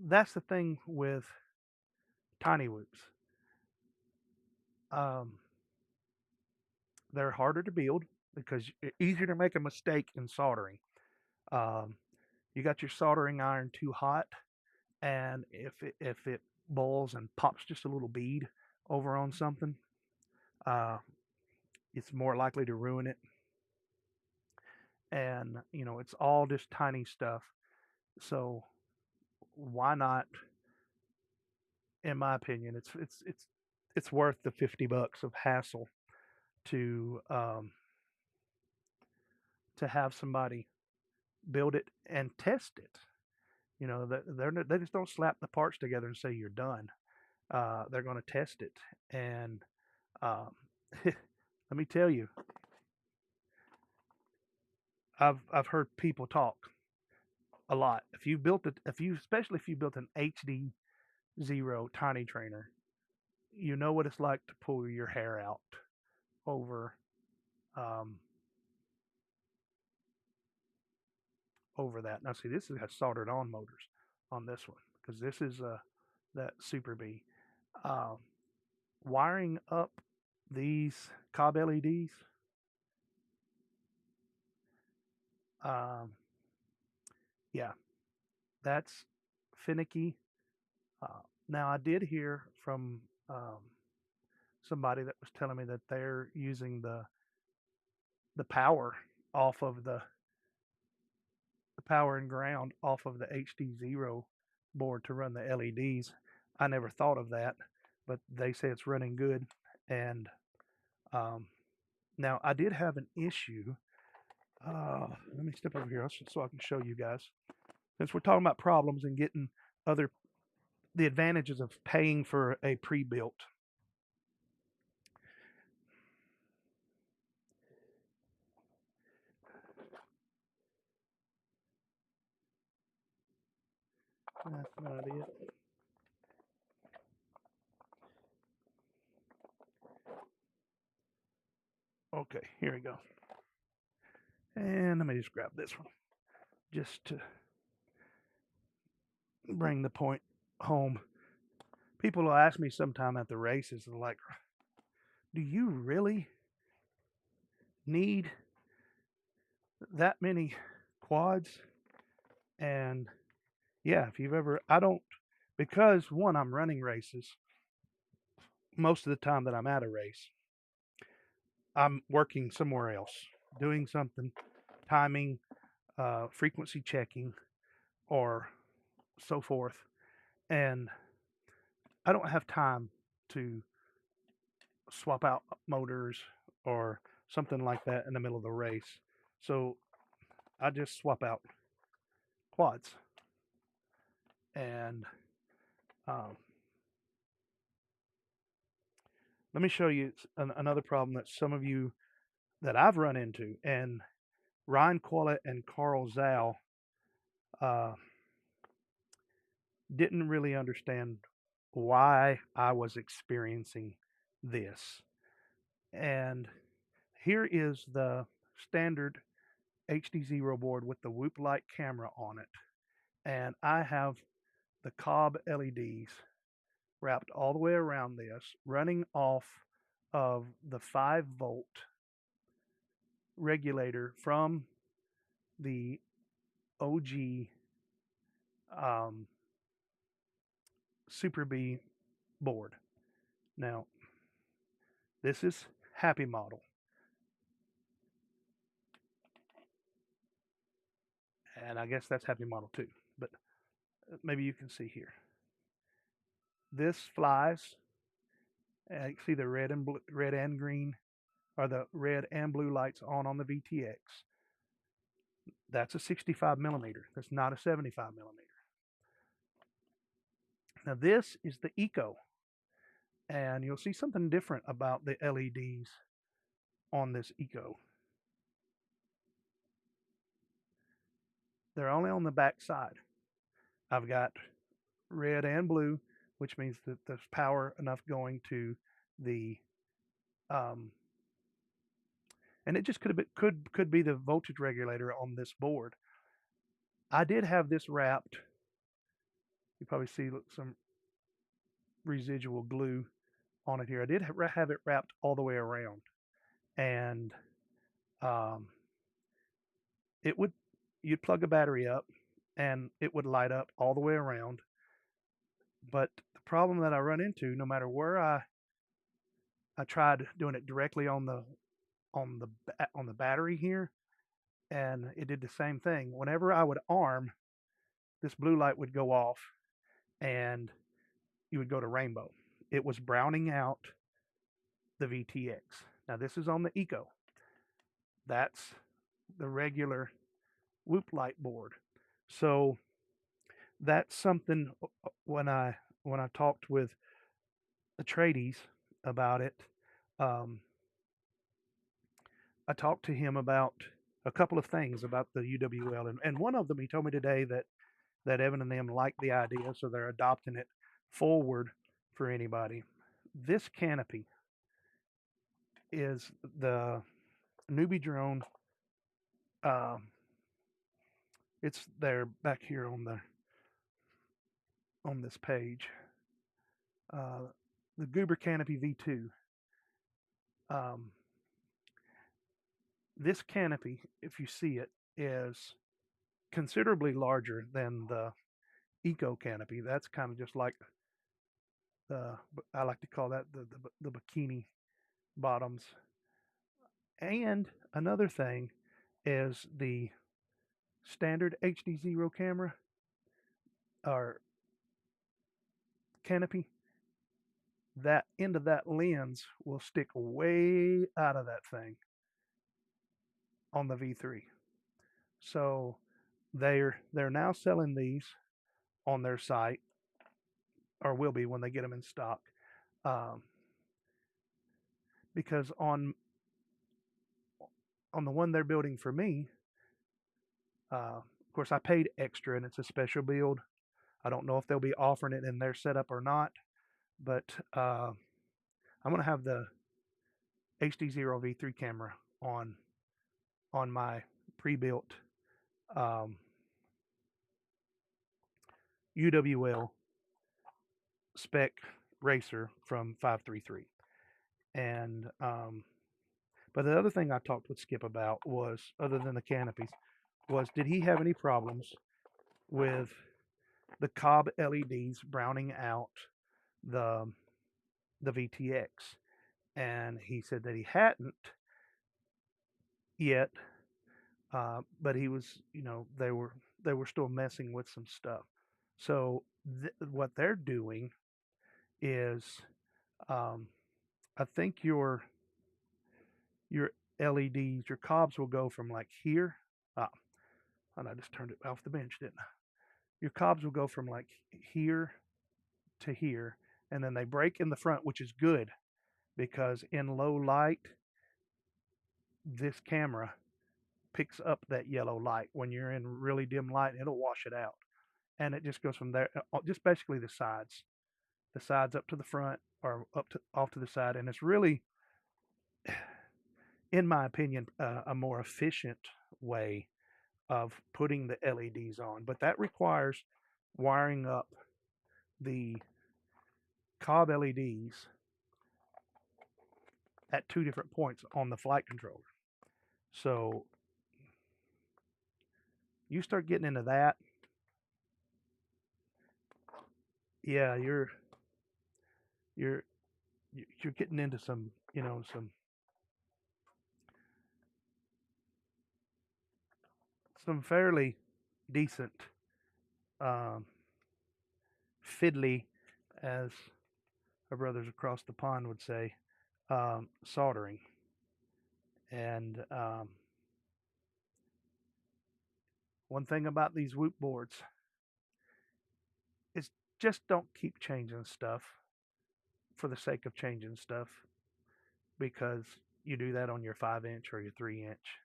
that's the thing with tiny whoops. They're harder to build because it's easier to make a mistake in soldering. You got your soldering iron too hot, and if it boils and pops just a little bead over on something, it's more likely to ruin it. And it's all just tiny stuff. So why not? In my opinion, it's worth the $50 of hassle to have somebody build it and test it. They just don't slap the parts together and say you're done. They're going to test it, and let me tell you, I've heard people talk a lot. Especially if you built an HDzero tiny trainer, you know what it's like to pull your hair out over um, that. Now, see, this has soldered on motors on this one because this is that Super B. Wiring up these cob LEDs, yeah, that's finicky. Now, I did hear from somebody that was telling me that they're using the power off of the power and ground off of the HDzero board to run the LEDs. I never thought of that, but they say it's running good. And now I did have an issue. Let me step over here so I can show you guys. Since we're talking about problems and getting the advantages of paying for a pre-built. That's not it. Okay, here we go. And let me just grab this one just to bring the point home. People will ask me sometime at the races, they're like, do you really need that many quads? And yeah, if you've ever, I don't, because one, I'm running races most of the time that I'm at a race. I'm working somewhere else, doing something, timing, frequency checking, or so forth. And I don't have time to swap out motors or something like that in the middle of the race. So I just swap out quads. And um, let me show you another problem that some of you that I've run into. And Ryan Quillette and Carl Zal uh, didn't really understand why I was experiencing this. And here is the standard HDzero board with the Whoop Light camera on it. And I have the Cobb LEDs wrapped all the way around this, running off of the 5-volt regulator from the OG Super B board. Now, this is Happy Model. And I guess that's Happy Model too, but maybe you can see here. This flies. And you can see the red and green, or the red and blue lights on the VTX. That's a 65 millimeter. That's not a 75 millimeter. Now this is the Eco, and you'll see something different about the LEDs on this Eco. They're only on the back side. I've got red and blue, which means that there's power enough going to the and it just could be the voltage regulator on this board. I did have this wrapped. You probably see some residual glue on it here. I did have it wrapped all the way around, and it would, you'd plug a battery up and it would light up all the way around. But the problem that I run into, no matter where I tried doing it directly on the battery here, and it did the same thing. Whenever I would arm, this blue light would go off and you would go to rainbow. It was browning out the VTX. Now this is on the Eco. That's the regular Whoop light board. So that's something when I talked with the tradies about it, I talked to him about a couple of things about the UWL, and one of them, he told me today that Evan and them like the idea, so they're adopting it forward for anybody. This canopy is the newbie drone. It's there back here on this page. The Goober Canopy V2. This canopy, if you see it, is considerably larger than the Eco canopy. That's kind of just like I like to call that the bikini bottoms. And another thing is the standard HDzero camera or canopy. That end of that lens will stick way out of that thing on the V3. So they're now selling these on their site, or will be when they get them in stock. Because on the one they're building for me, of course I paid extra and it's a special build. I don't know if they'll be offering it in their setup or not, but I'm going to have the HDzero V3 camera on my pre-built UWL spec racer from 533. And but the other thing I talked with Skip about was, other than the canopies, was did he have any problems with the Cobb LEDs browning out the VTX? And he said that he hadn't yet, but he was, they were still messing with some stuff. So what they're doing is, I think your LEDs, your Cobbs will go from like here. And I just turned it off the bench, didn't I? Your Cobbs will go from like here to here, and then they break in the front, which is good because in low light, this camera picks up that yellow light. When you're in really dim light, it'll wash it out. And it just goes from there, just basically the sides up to the front or off to the side. And it's really, in my opinion, a more efficient way of putting the LEDs on. But that requires wiring up the Cobb LEDs at 2 different points on the flight controller. So you start getting into that, yeah, you're getting into some, some fairly decent fiddly, as our brothers across the pond would say, soldering. And one thing about these Whoop boards is just don't keep changing stuff for the sake of changing stuff, because you do that on your 5-inch or your 3-inch.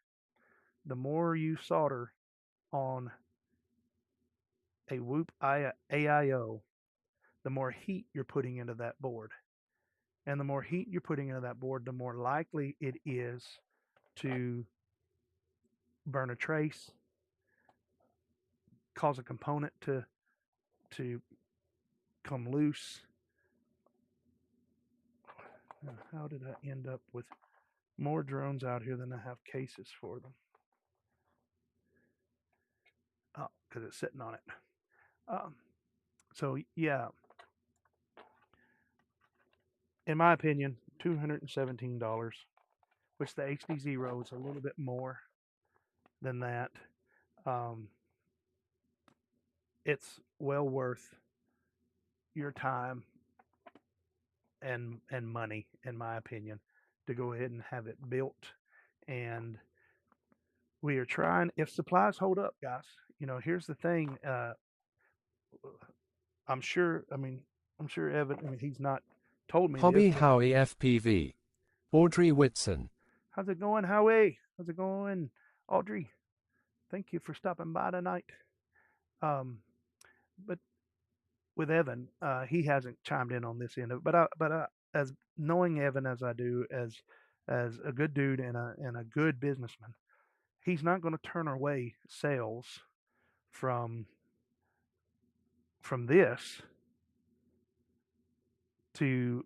The more you solder on a Whoop AIO, the more heat you're putting into that board. And the more heat you're putting into that board, the more likely it is to burn a trace, cause a component to come loose. How did I end up with more drones out here than I have cases for them? Oh, because it's sitting on it. So yeah, in my opinion, $217, which the HDzero is a little bit more than that. It's well worth your time and money, in my opinion, to go ahead and have it built. And we are trying, if supplies hold up, guys. Here's the thing. I'm sure Evan, he's not told me Hobby this, but Howie FPV. Audrey Whitson. how's it going, Howie? How's it going, Audrey? Thank you for stopping by tonight. But with Evan, he hasn't chimed in on this end of it. But as knowing Evan as I do, as a good dude and a good businessman, he's not going to turn away sales from this to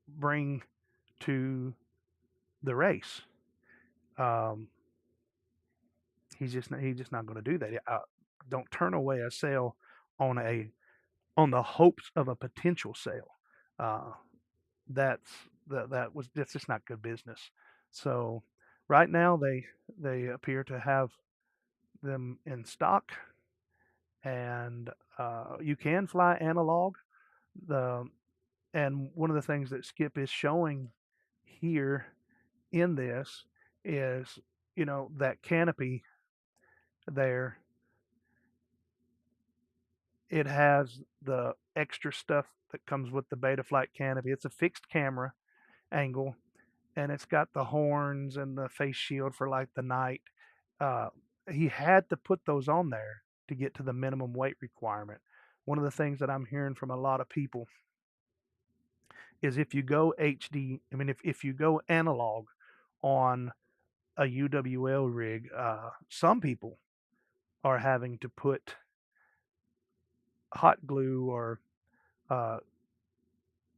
bring to the race. He's just not going to do that. Don't turn away a sale on the hopes of a potential sale. That's just not good business. So right now they appear to have them in stock, and you can fly analog. And one of the things that Skip is showing here in this is, that canopy there. It has the extra stuff that comes with the Betaflight canopy. It's a fixed camera angle, and it's got the horns and the face shield for like the night. He had to put those on there to get to the minimum weight requirement. One of the things that I'm hearing from a lot of people is if you go HD, if you go analog on a UWL rig, some people are having to put hot glue or uh,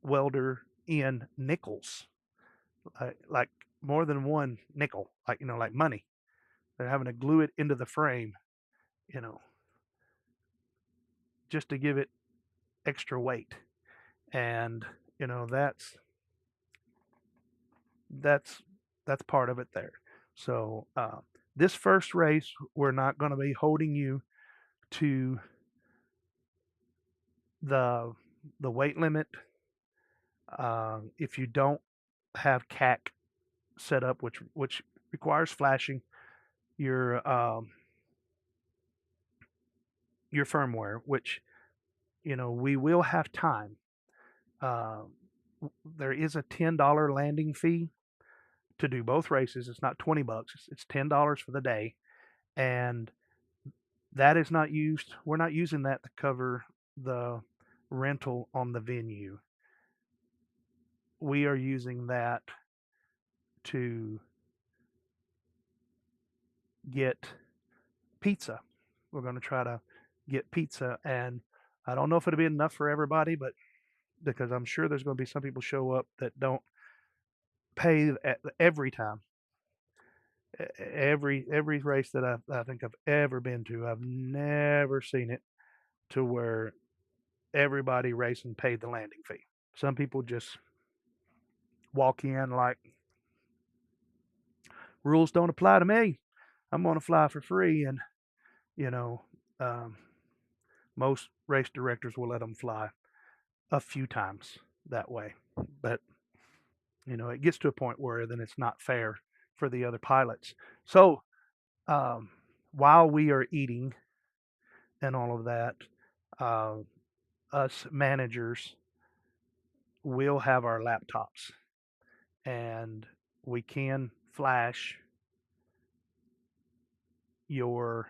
welder in nickels, like more than one nickel, like like money. They're having to glue it into the frame, you know, just to give it extra weight. And that's that's that's part of it there. So this first race, we're not going to be holding you to the weight limit. If you don't have CAC set up, which requires flashing your firmware, which we will have time. Uh, there is a $10 landing fee to do both races. It's not $20. It's $10 for the day, and that is not used. We're not using that to cover the rental on the venue. We are using that to get pizza. We're going to try to get pizza, and I don't know if it'll be enough for everybody, but because I'm sure there's going to be some people show up that don't pay every time. Every race that I think I've ever been to, I've never seen it to where everybody racing paid the landing fee. Some people just walk in like, rules don't apply to me. I'm going to fly for free, and you know, um, most race directors will let them fly a few times that way. But it gets to a point where then it's not fair for the other pilots. So um, while we are eating and all of that, uh, us managers will have our laptops, and we can flash your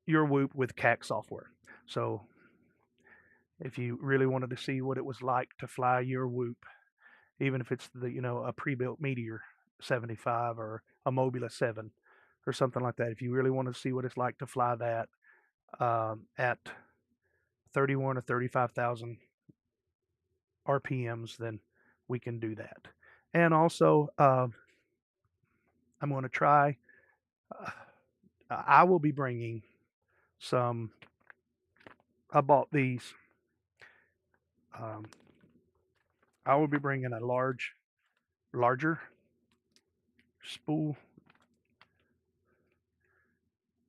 Whoop with CAC software. So if you really wanted to see what it was like to fly your Whoop, even if it's a pre-built Meteor 75 or a Mobula 7 or something like that, if you really want to see what it's like to fly that at 31 or 35,000 RPMs, then we can do that. And also, I'm going to try. I will be bringing some. I bought these. I will be bringing a larger spool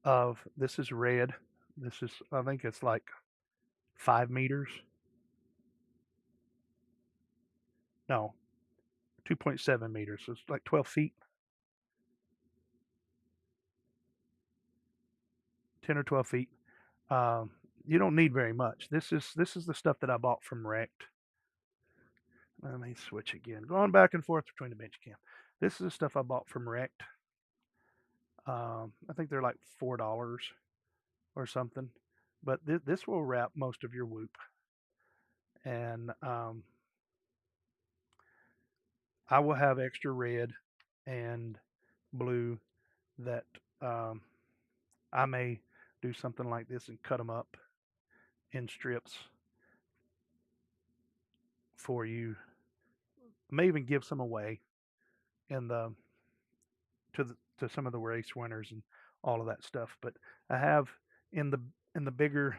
of. This is red. This is, I think it's like 5 meters. No, 2.7 meters. So it's like 12 feet. 10 or 12 feet. You don't need very much. This is the stuff that I bought from Rect. Let me switch again. Going back and forth between the bench cam. This is the stuff I bought from Rect. I think they're like $4 or something. But this will wrap most of your Whoop. And I will have extra red and blue that I may do something like this and cut them up in strips for you. I may even give some away in the to some of the race winners and all of that stuff. But I have in the bigger,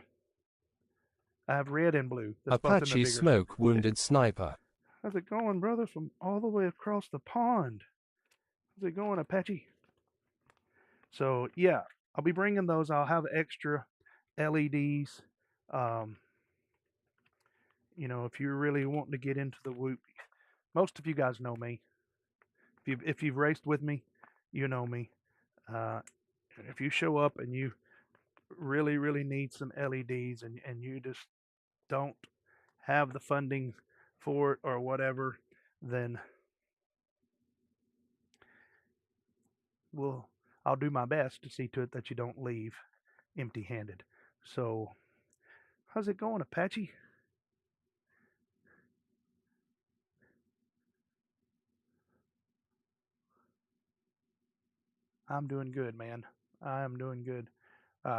I have red and blue. That's both in the Apache bigger. Smoke Wounded Sniper. How's it going, brother? From all the way across the pond. How's it going, Apache? So yeah, I'll be bringing those. I'll have extra LEDs. If you're really wanting to get into the Whoop, most of you guys know me. If you've raced with me, you know me. If you show up and you really need some LEDs and you just don't have the funding for it or whatever, then I'll do my best to see to it that you don't leave empty-handed. So, how's it going, Apache? I'm doing good, man. I am doing good.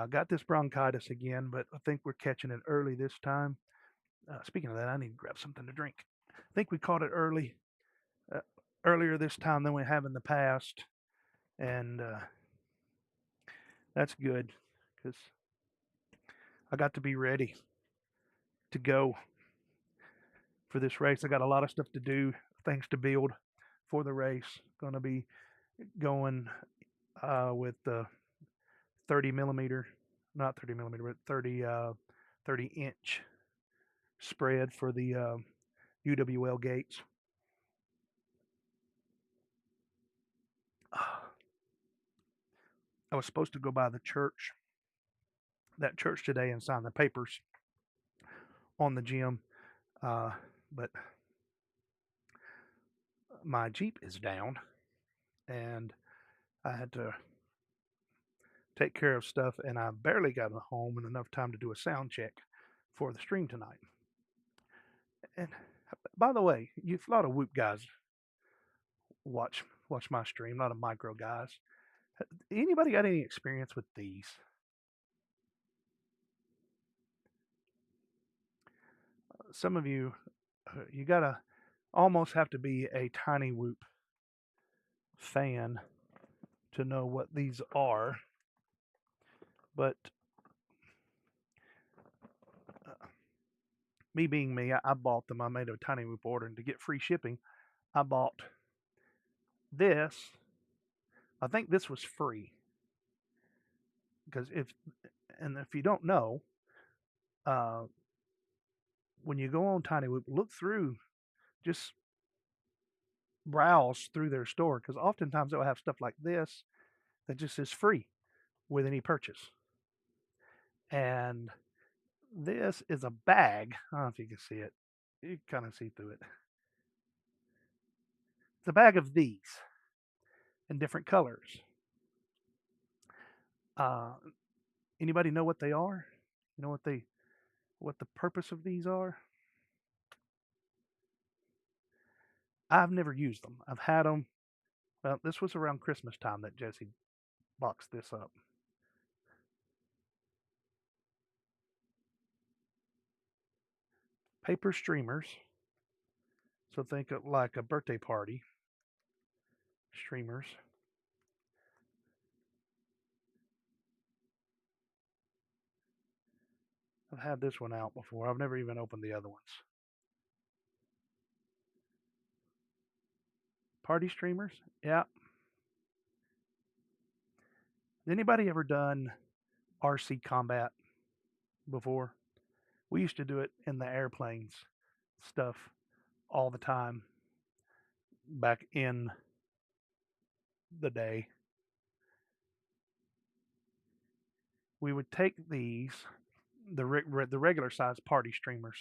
Got this bronchitis again, but I think we're catching it early this time. Speaking of that, I need to grab something to drink. I think we caught it uh, earlier this time than we have in the past, and that's good because I got to be ready to go for this race. I got a lot of stuff to do, things to build for the race. Going to be going with the 30 millimeter, not 30 millimeter, but 30-inch spread for the UWL gates. I was supposed to go by that church today and sign the papers on the gym, but my Jeep is down and I had to take care of stuff, and I barely got home in enough time to do a sound check for the stream tonight. And by the way, a lot of Whoop guys watch my stream, a lot of micro guys. Anybody got any experience with these? Some of you, you gotta almost have to be a Tiny Whoop fan to know what these are. But me being me, I bought them. I made a Tiny Whoop order, and to get free shipping, I bought this. I think this was free because if you don't know, uh, when you go on Tiny Whoop, look through, just browse through their store because oftentimes they'll have stuff like this that just is free with any purchase. And this is a bag. I don't know if you can see it. You can kind of see through it. It's a bag of these in different colors. Uh, Anybody know what they are? You know what the purpose of these are? I've never used them. I've had them. Well, this was around Christmas time that Jesse boxed this up. Paper streamers. So think of like a birthday party streamers. I've had this one out before. I've never even opened the other ones. Party streamers? Yeah. Anybody ever done RC combat before? We used to do it in the airplanes stuff all the time back in the day. We would take these, the regular size party streamers.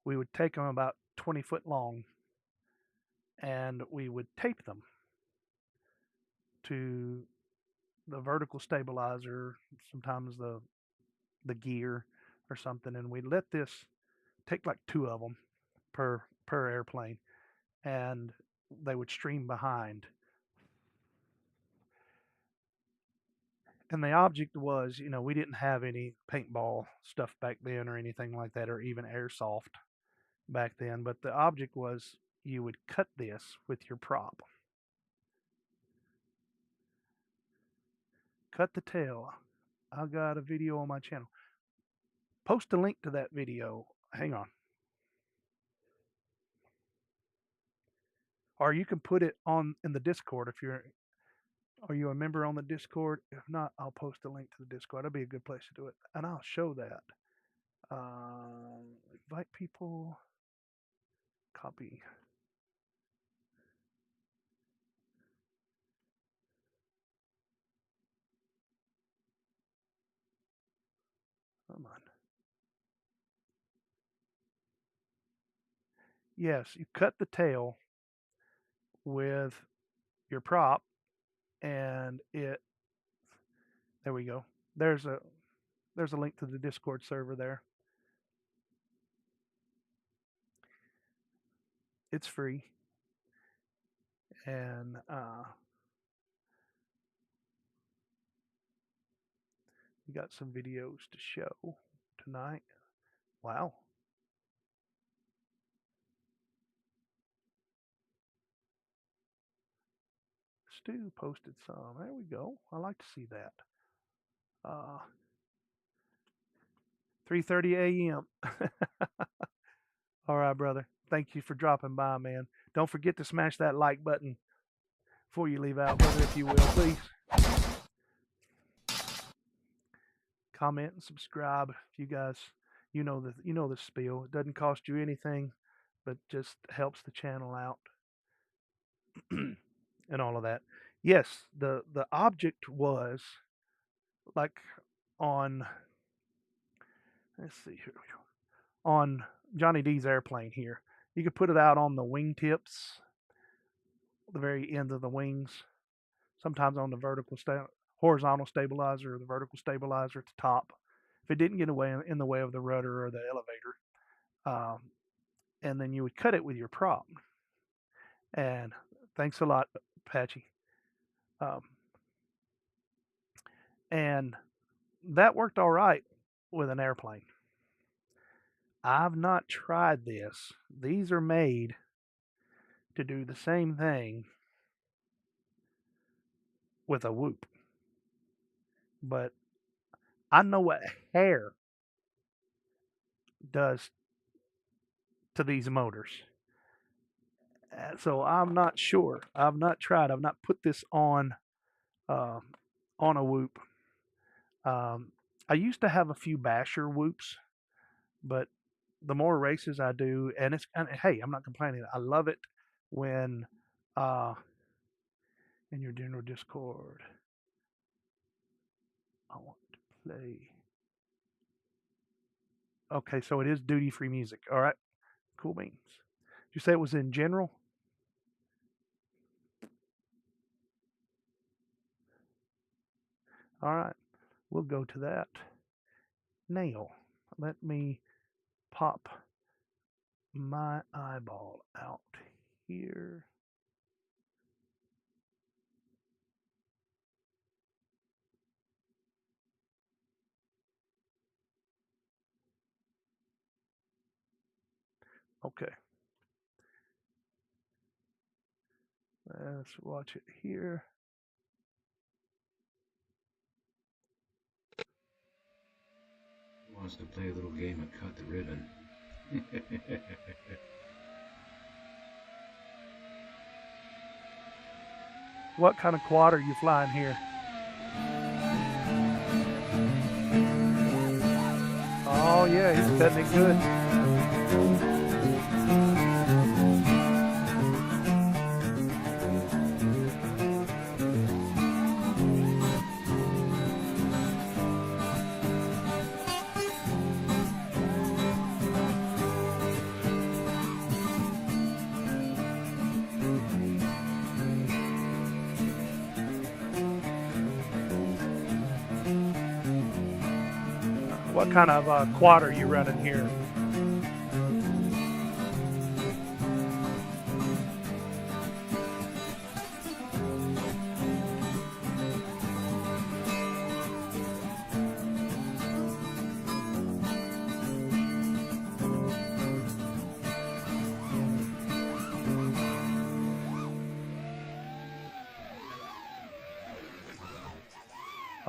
We would take them about 20 foot long, and we would tape them to the vertical stabilizer, sometimes the gear or something, and we let this take like two of them per airplane, and they would stream behind. And the object was, we didn't have any paintball stuff back then or anything like that, or even airsoft back then. But the object was you would cut this with your prop. Cut the tail. I got a video on my channel. Post a link to that video. Hang on. Or you can put it on in the Discord if you're. Are you a member on the Discord? If not, I'll post a link to the Discord. That'll be a good place to do it, and I'll show that. Invite people. Copy. Come on. Yes, you cut the tail with your prop, and it. There we go. There's a link to the Discord server there. It's free, and We got some videos to show tonight. Wow. Stu posted some. There we go. I like to see that. 3:30 a.m. All right, brother. Thank you for dropping by, man. Don't forget to smash that like button before you leave out, brother, if you will, please. Comment and subscribe if you guys, you know the spiel. It doesn't cost you anything, but just helps the channel out and all of that. Yes, the object was like on, let's see here, on Johnny D's airplane here. You could put it out on the wingtips, the very end of the wings, sometimes on the horizontal stabilizer or the vertical stabilizer at the top, if it didn't get in the way of the rudder or the elevator. And then you would cut it with your prop. And thanks a lot, Patchy. And that worked all right with an airplane. I've not tried this. These are made to do the same thing with a whoop. But I know what hair does to these motors. So I'm not sure. I've not tried. I've not put this on a whoop. I used to have a few basher whoops, but the more races I do, and hey, I'm not complaining. I love it when in your general Discord, I want to play. Okay, so it is duty-free music. All right, cool beans. Did you say it was in general? All right, we'll go to that. Now, let me pop my eyeball out here. Okay. Let's watch it here. Who wants to play a little game of cut the ribbon? What kind of quad are you flying here? Oh yeah, he's cutting it good. What kind of quad are you running here?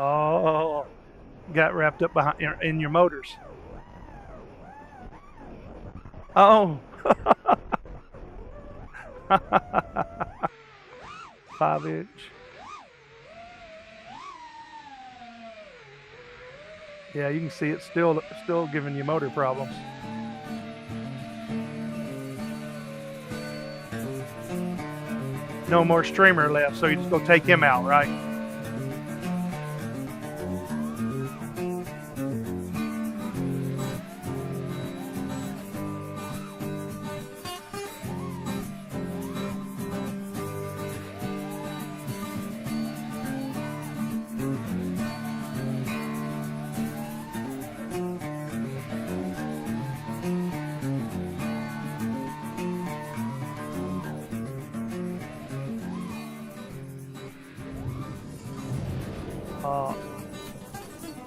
Oh, got wrapped up behind in your motors. Oh. 5-inch. Yeah, you can see it's still giving you motor problems. No more streamer left, so you just go take him out, right?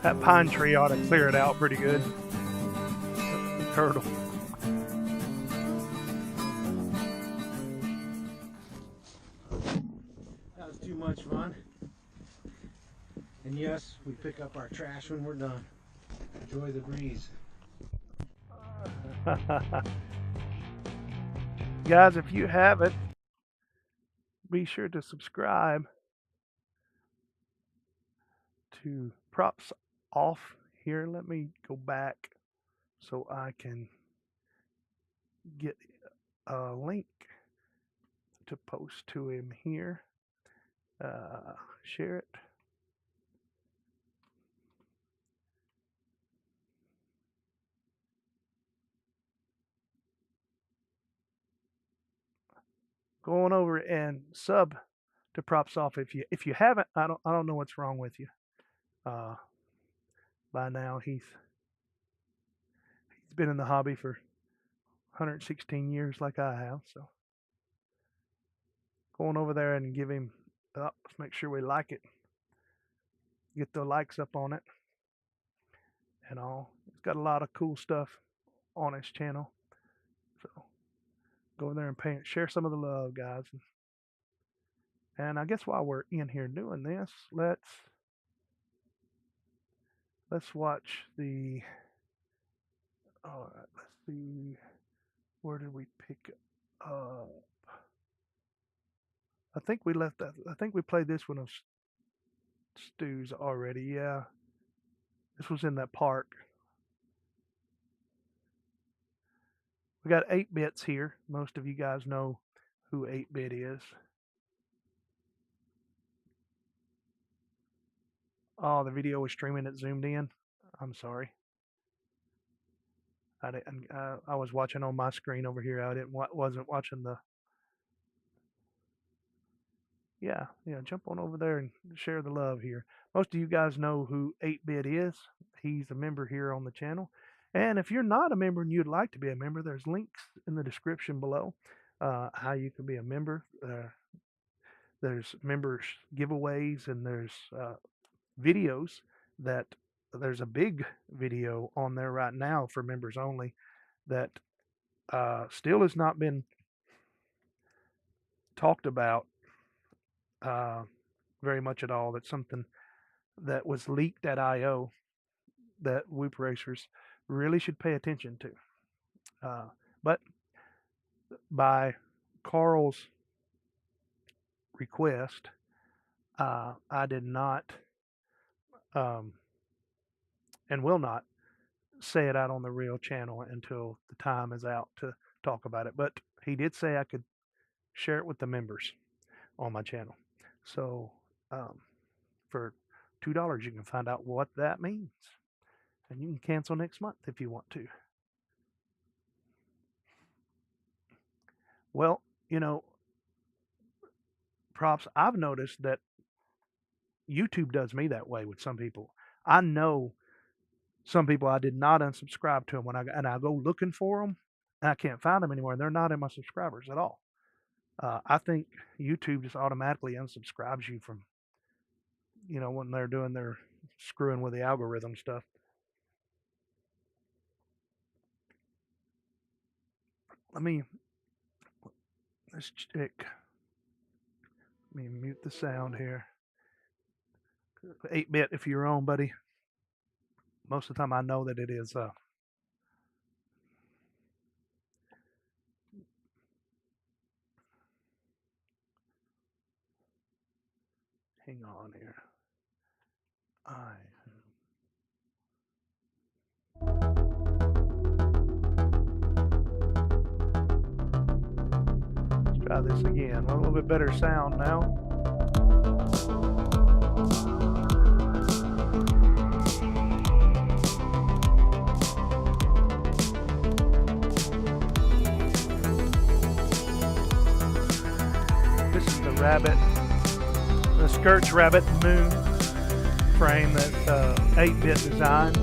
That pine tree ought to clear it out pretty good. The turtle. That was too much fun. And yes, we pick up our trash when we're done. Enjoy the breeze. Guys, if you haven't, be sure to subscribe to Props Off here. Let me go back so I can get a link to post to him here. Share it. Go on over and sub to Props Off if you haven't. I don't know what's wrong with you. By now he's been in the hobby for 116 years like I have. So go on over there and give him up. Let's make sure we like it. Get the likes up on it and all. He's got a lot of cool stuff on his channel. So go in there and share some of the love, guys. And I guess while we're in here doing this, let's watch the. All right, let's see. Where did we pick up? I think we left that. I think we played this one of Stu's already. Yeah, this was in that park. We got 8-bits here. Most of you guys know who 8-bit is. Oh, the video was streaming. It zoomed in. I'm sorry. I was watching on my screen over here. I wasn't watching the. Yeah. Jump on over there and share the love here. Most of you guys know who 8-bit is. He's a member here on the channel. And if you're not a member and you'd like to be a member, there's links in the description below how you can be a member. There's members giveaways and there's videos that there's a big video on there right now for members only that still has not been talked about very much at all. That's something that was leaked at I.O. that Whoop Racers really should pay attention to. But by Carl's request, I did not and will not say it out on the real channel until the time is out to talk about it. But he did say I could share it with the members on my channel. So for $2, you can find out what that means. And you can cancel next month if you want to. Well, Props, I've noticed that YouTube does me that way with some people. I know some people I did not unsubscribe to them and I go looking for them and I can't find them anymore. They're not in my subscribers at all. I think YouTube just automatically unsubscribes you from, when they're doing their screwing with the algorithm stuff. Let's check. Let me mute the sound here. 8-bit if you're on, buddy. Most of the time I know that it is. Hang on here. Let's try this again. A little bit better sound now. This is the rabbit, the Skirts Rabbit Moon frame that's 8-bit design.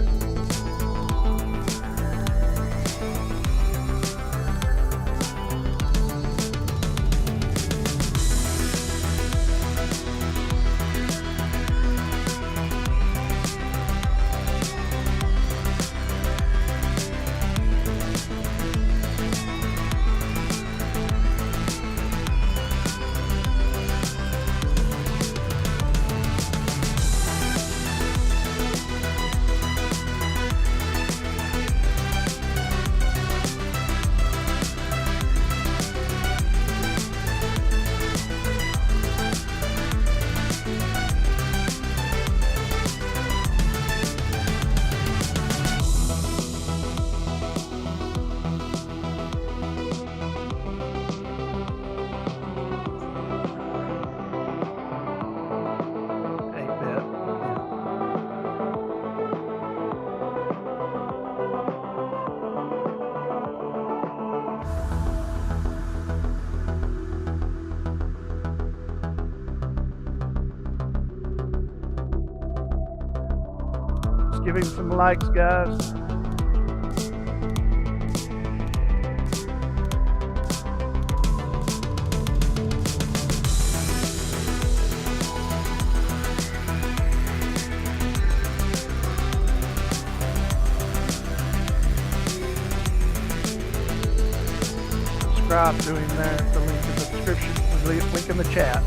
Give him some likes, guys. Subscribe to him there. The link in the description. The link in the chat.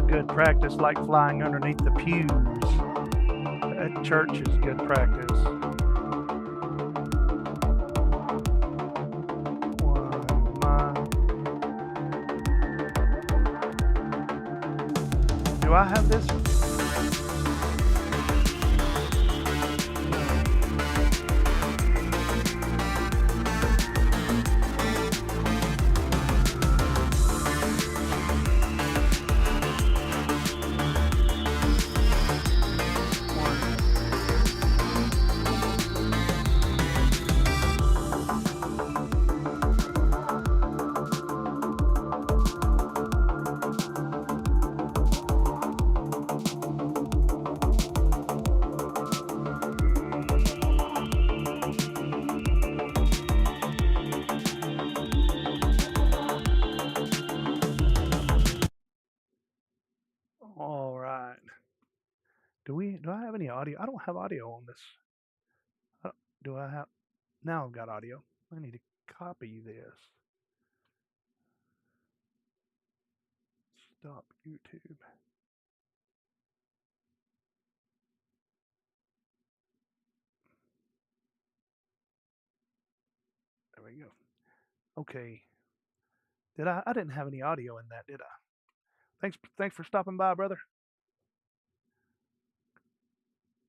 Good practice, like flying underneath the pews at church is good practice. Do I have this? All right. Do I have any audio? I don't have audio on this. Do I have? Now I've got audio. I need to copy this. Stop YouTube. There we go. Okay. I didn't have any audio in that, did I? Thanks for stopping by, brother.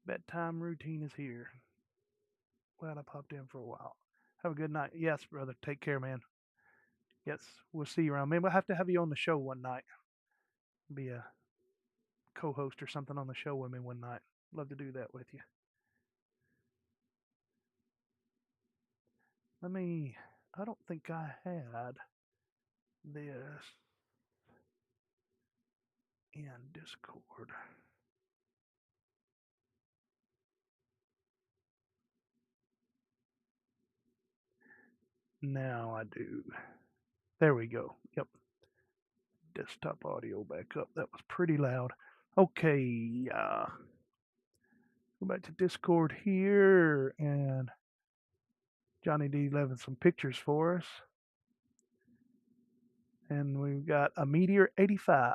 Bedtime routine is here. Glad I popped in for a while. Have a good night. Yes, brother. Take care, man. Yes, we'll see you around. Maybe we'll have to have you on the show one night. Be a co-host or something on the show with me one night. Love to do that with you. I don't think I had this in Discord. Now I do. There we go. Yep. Desktop audio back up. That was pretty loud. Okay. Go back to Discord here, and Johnny D left some pictures for us. And we've got a Meteor 85.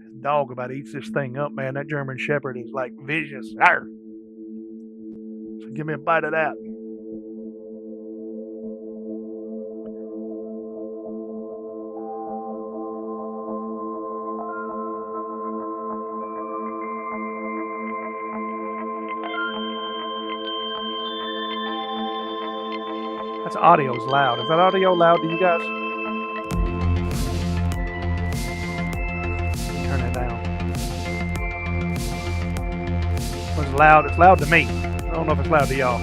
His dog about eats this thing up, man. That German Shepherd is like vicious. Arr! So give me a bite of that. That's audio's loud. Is that audio loud to you guys? Turn it down. It's loud. It's loud to me. I don't know if it's loud to y'all.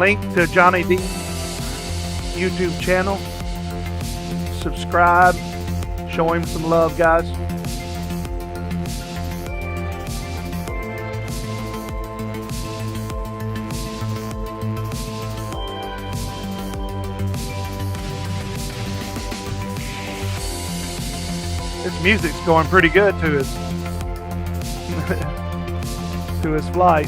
link to Johnny D's YouTube channel. Subscribe. Show him some love, guys. This music's going pretty good to his to his flight.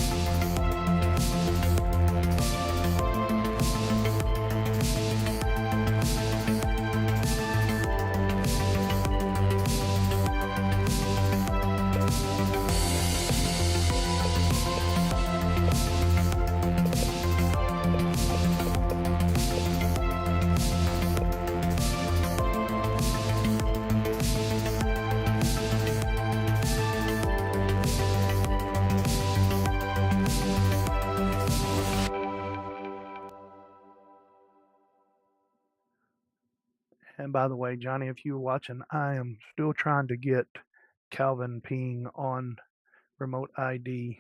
And by the way, Johnny, if you're watching, I am still trying to get Calvin Ping on remote ID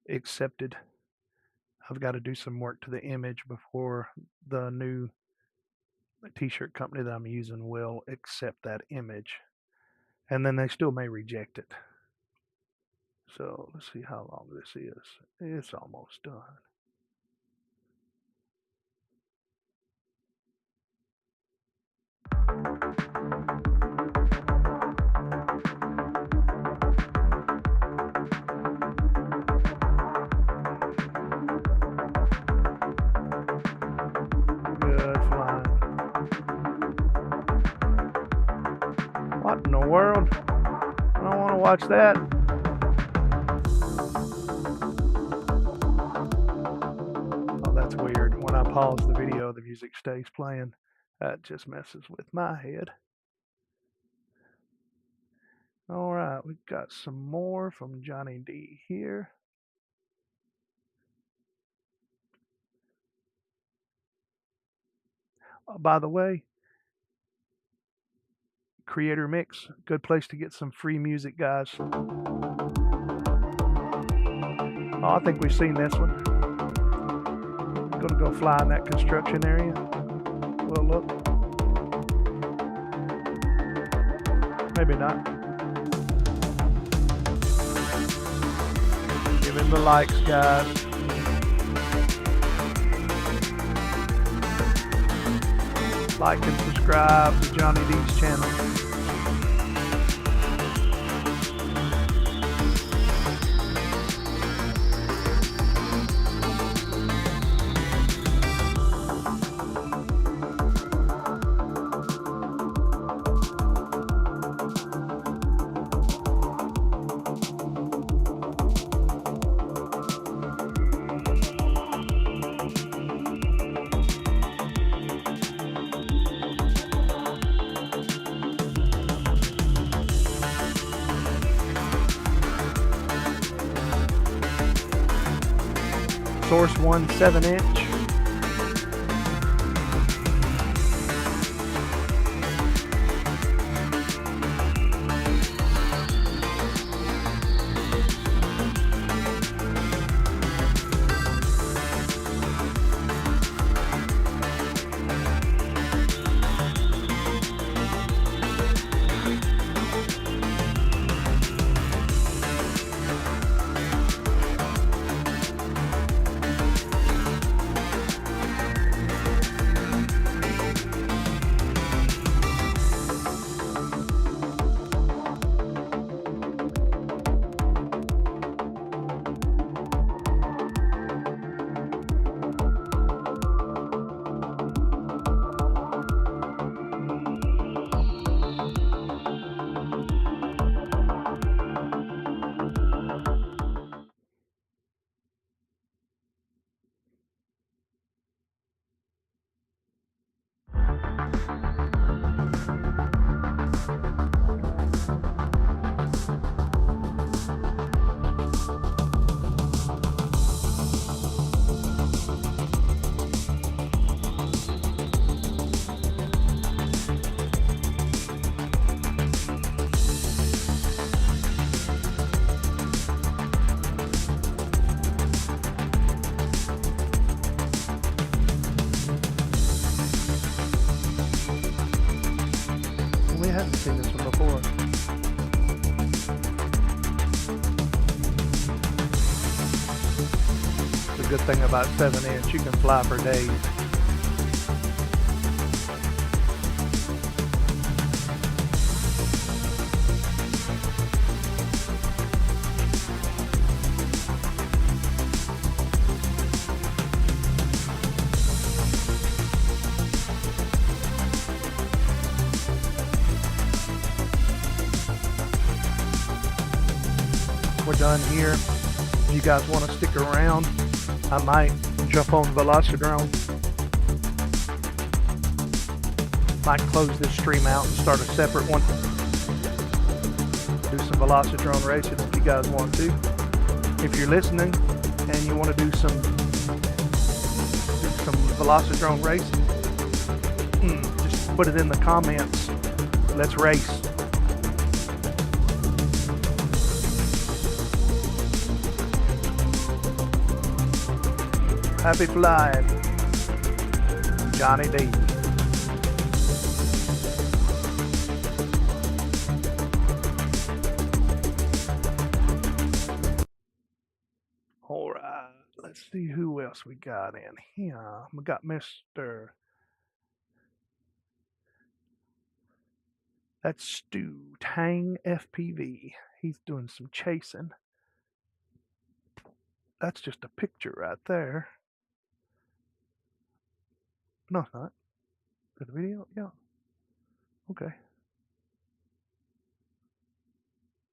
accepted. I've got to do some work to the image before the new t-shirt company that I'm using will accept that image. And then they still may reject it. So let's see how long this is. It's almost done. Good flying. What in the world? I don't want to watch that. Oh, that's weird. When I pause the video, the music stays playing. That just messes with my head. All right, we've got some more from Johnny D here. Oh, by the way, Creator Mix, good place to get some free music, guys. Oh, I think we've seen this one. Gonna go fly in that construction area. Well, look. Maybe not. Give him the likes, guys. Like and subscribe to Johnny D's channel. Source 1 7-inch. the good thing about 7-inch. You can fly for days. We're done here. If you guys want to stick around, I might jump on Velocidrone. Might close this stream out and start a separate one. Do some Velocidrone racing if you guys want to. If you're listening and you want to do some Velocidrone racing, just put it in the comments. Let's race. Happy flying, Johnny D. All right, let's see who else we got in here. We got Mr. That's Stu Tang FPV. He's doing some chasing. That's just a picture right there. No, it's not. Is it a video? Yeah. Okay.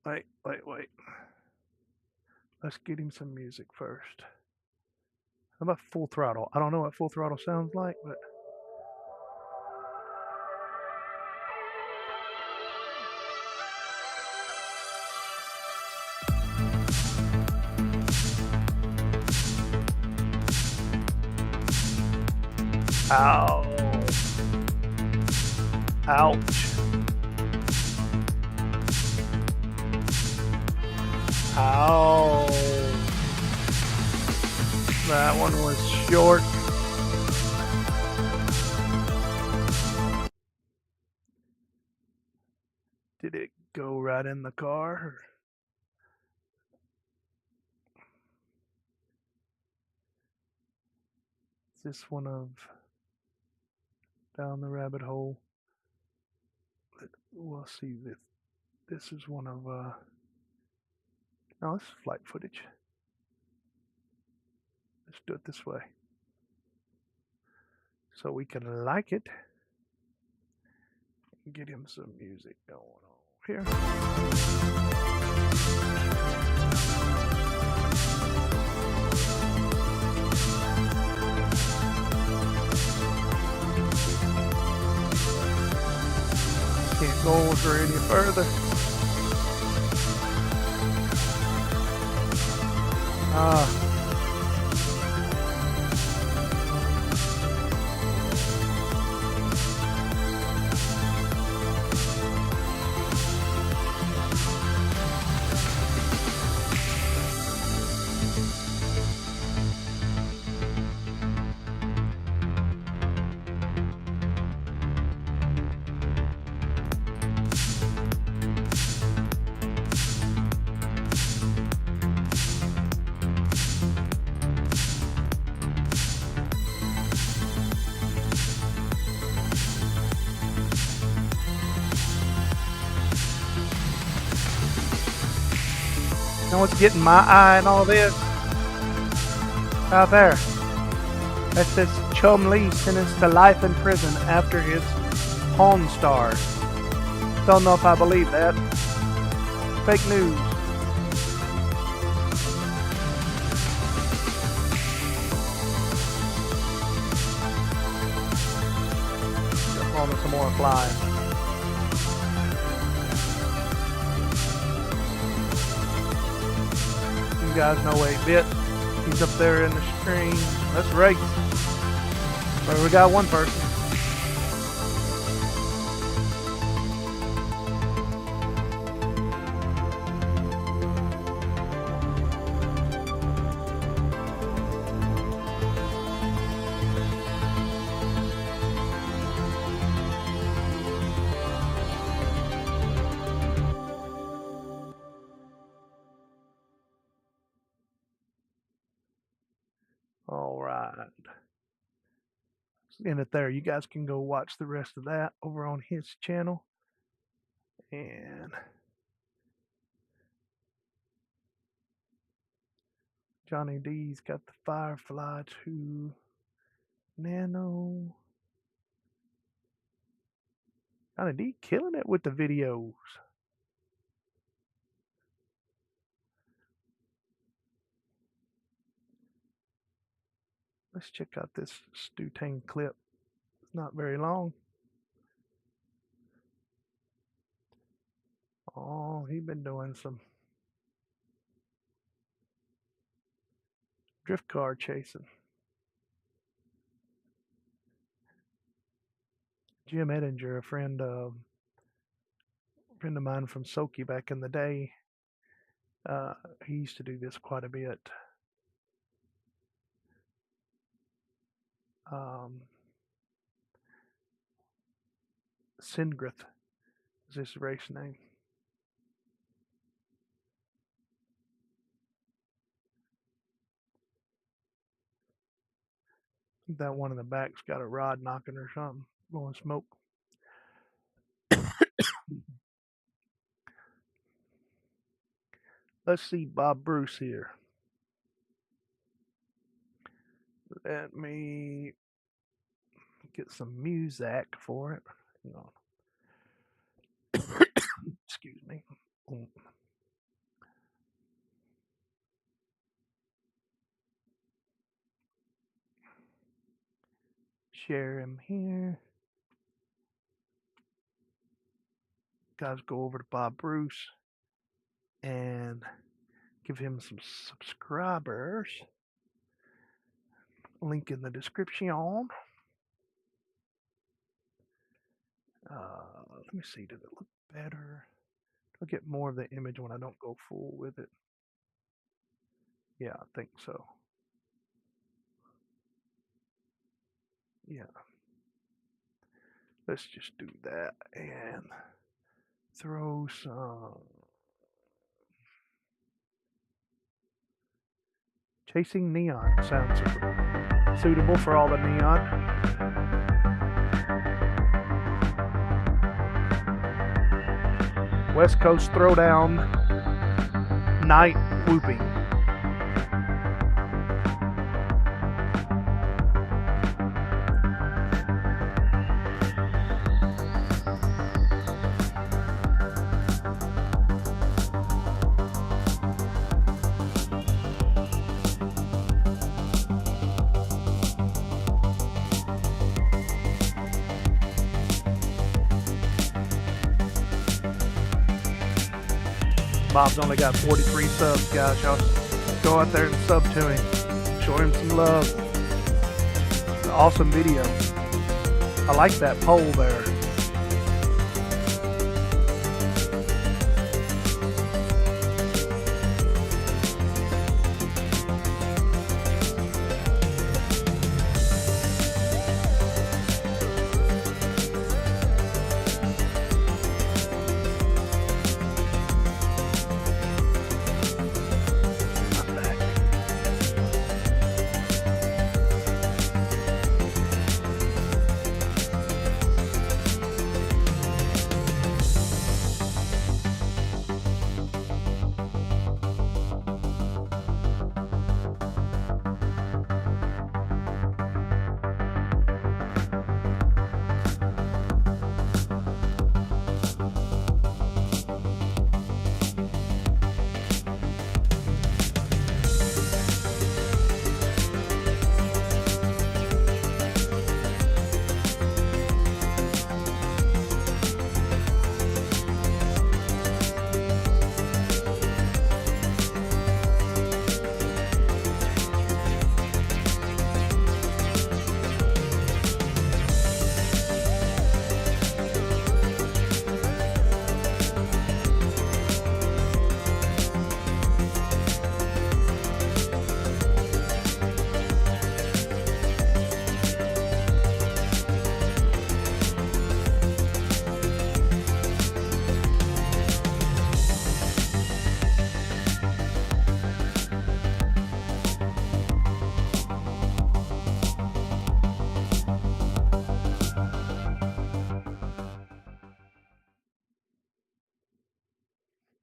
Wait. Let's get him some music first. How about full throttle? I don't know what full throttle sounds like, but... Ow. Ouch. Ow. That one was short. Did it go right in the car? Is this one of down the rabbit hole? We'll see this. This is one of no, this is flight footage. Let's do it this way so we can like it and get him some music going on here. Can't go over any further. You know what's getting my eye and all this? Out there. That says Chum Lee sentenced to life in prison after his Pawn Stars. Don't know if I believe that. Fake news. Jump on to some more flying. You guys know 8-bit. He's up there in the screen. Let's race. Well, we got one person. All right. Let's end it there. You guys can go watch the rest of that over on his channel. And Johnny D's got the Firefly 2 Nano. Johnny D killing it with the videos. Let's check out this Stu Tang clip. It's not very long. Oh, he's been doing some drift car chasing. Jim Edinger, a friend of mine from Soki back in the day, he used to do this quite a bit. Singrith is his race name. I think that one in the back's got a rod knocking or something, blowing smoke. Let's see Bob Bruce here. Let me get some music for it. Hang on. Excuse me. Share him here. Guys, go over to Bob Bruce and give him some subscribers. Link in the description. Let me see, does it look better? I'll get more of the image when I don't go full with it. Yeah, I think so. Yeah. Let's just do that and throw some Chasing Neon. Sounds suitable for all the neon. West Coast Throwdown, Night Whooping. Bob's only got 43 subs, guys. Y'all go out there and sub to him. Show him some love. It's an awesome video. I like that pole there.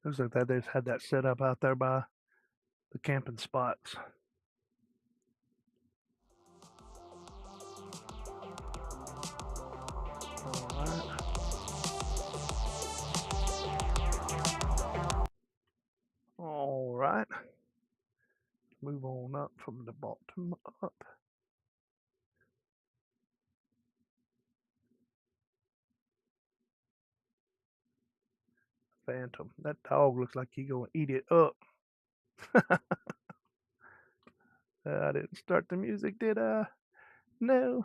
Looks like that they just had that set up out there by the camping spots. All right. Move on up from the bottom up. Phantom. That dog looks like he gonna eat it up. I didn't start the music, did I? No.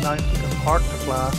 Nice looking park to fly.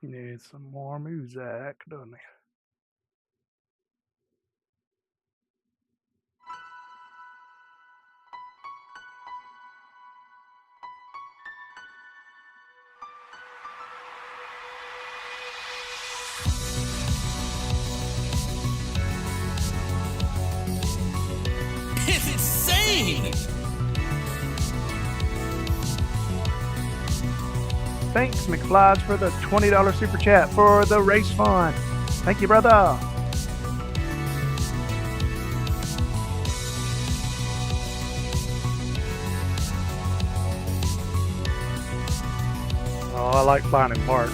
Need some more music, doesn't he? It's insane! Thanks, McFlies, for the $20 super chat for the race fund. Thank you, brother. Oh, I like flying in parks.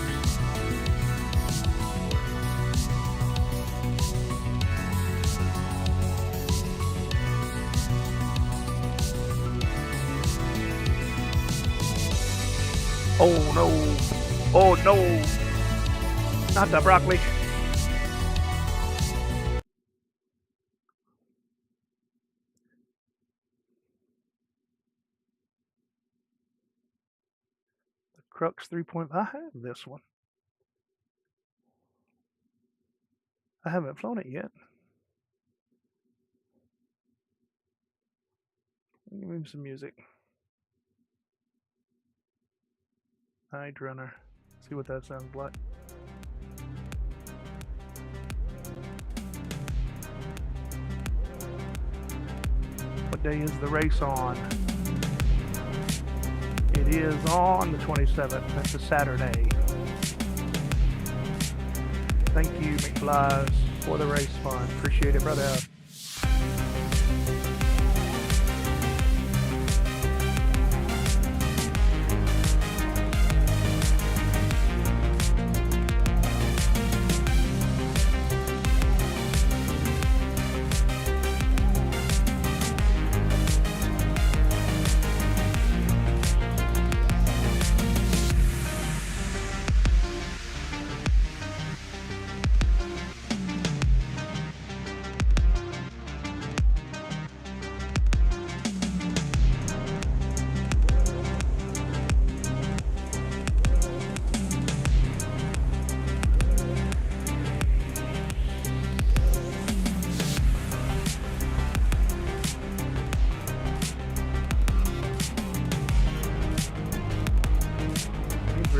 Oh no. Oh no. Not the broccoli. The Crux 3.5. I have this one. I haven't flown it yet. Give me some music. Night Runner. See what that sounds like. What day is the race on? It is on the 27th. That's a Saturday. Thank you, McFlies, for the race fund. Appreciate it, brother.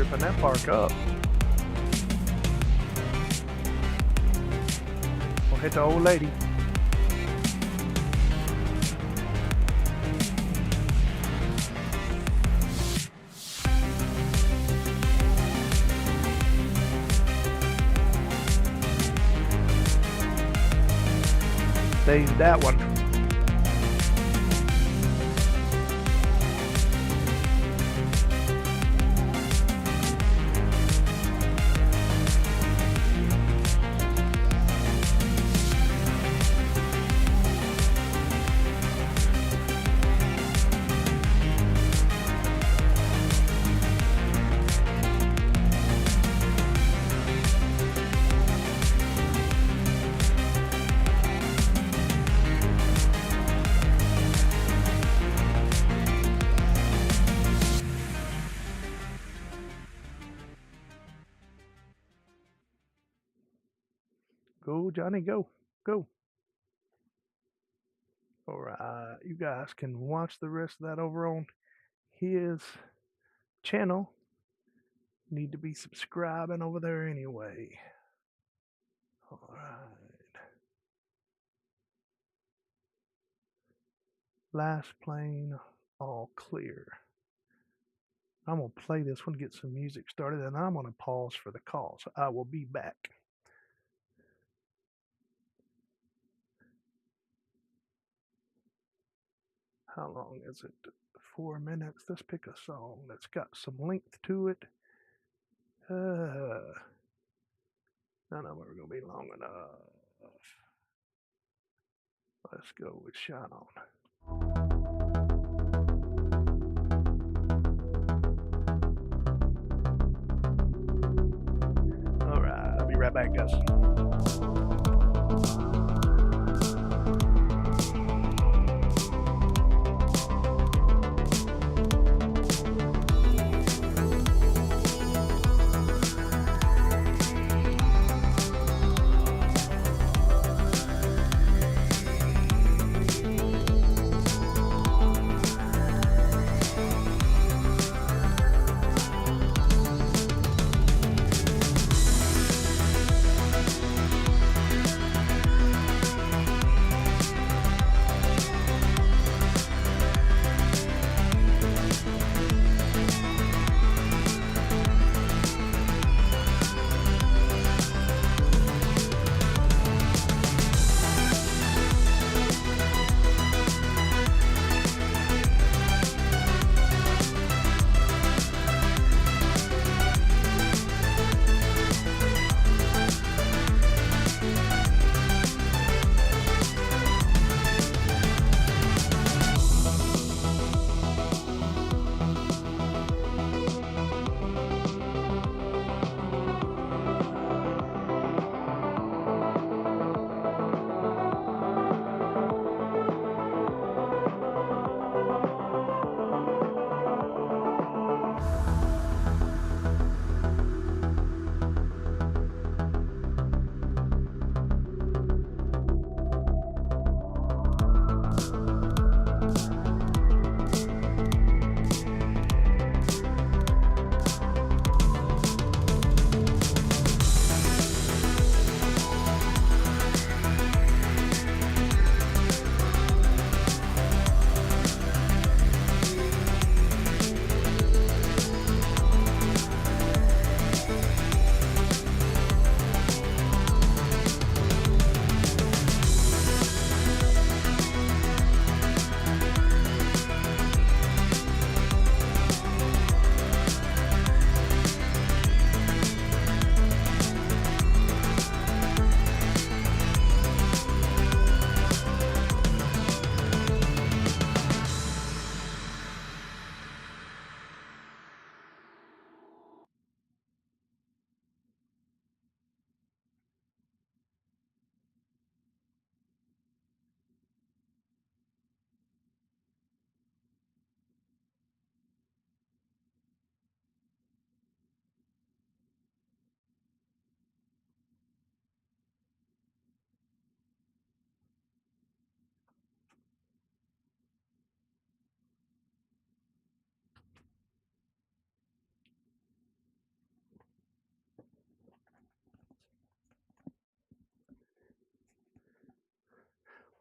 ripping that park up. We'll hit the old lady. Saved that one. Go, Johnny, go. Go. Alright, you guys can watch the rest of that over on his channel. Need to be subscribing over there anyway. Alright. Last plane, all clear. I'm going to play this one, get some music started, and I'm going to pause for the call. So I will be back. How long is it? 4 minutes. Let's pick a song that's got some length to it. None of them are going to be long enough. Let's go with Shine On. All right, I'll be right back, guys.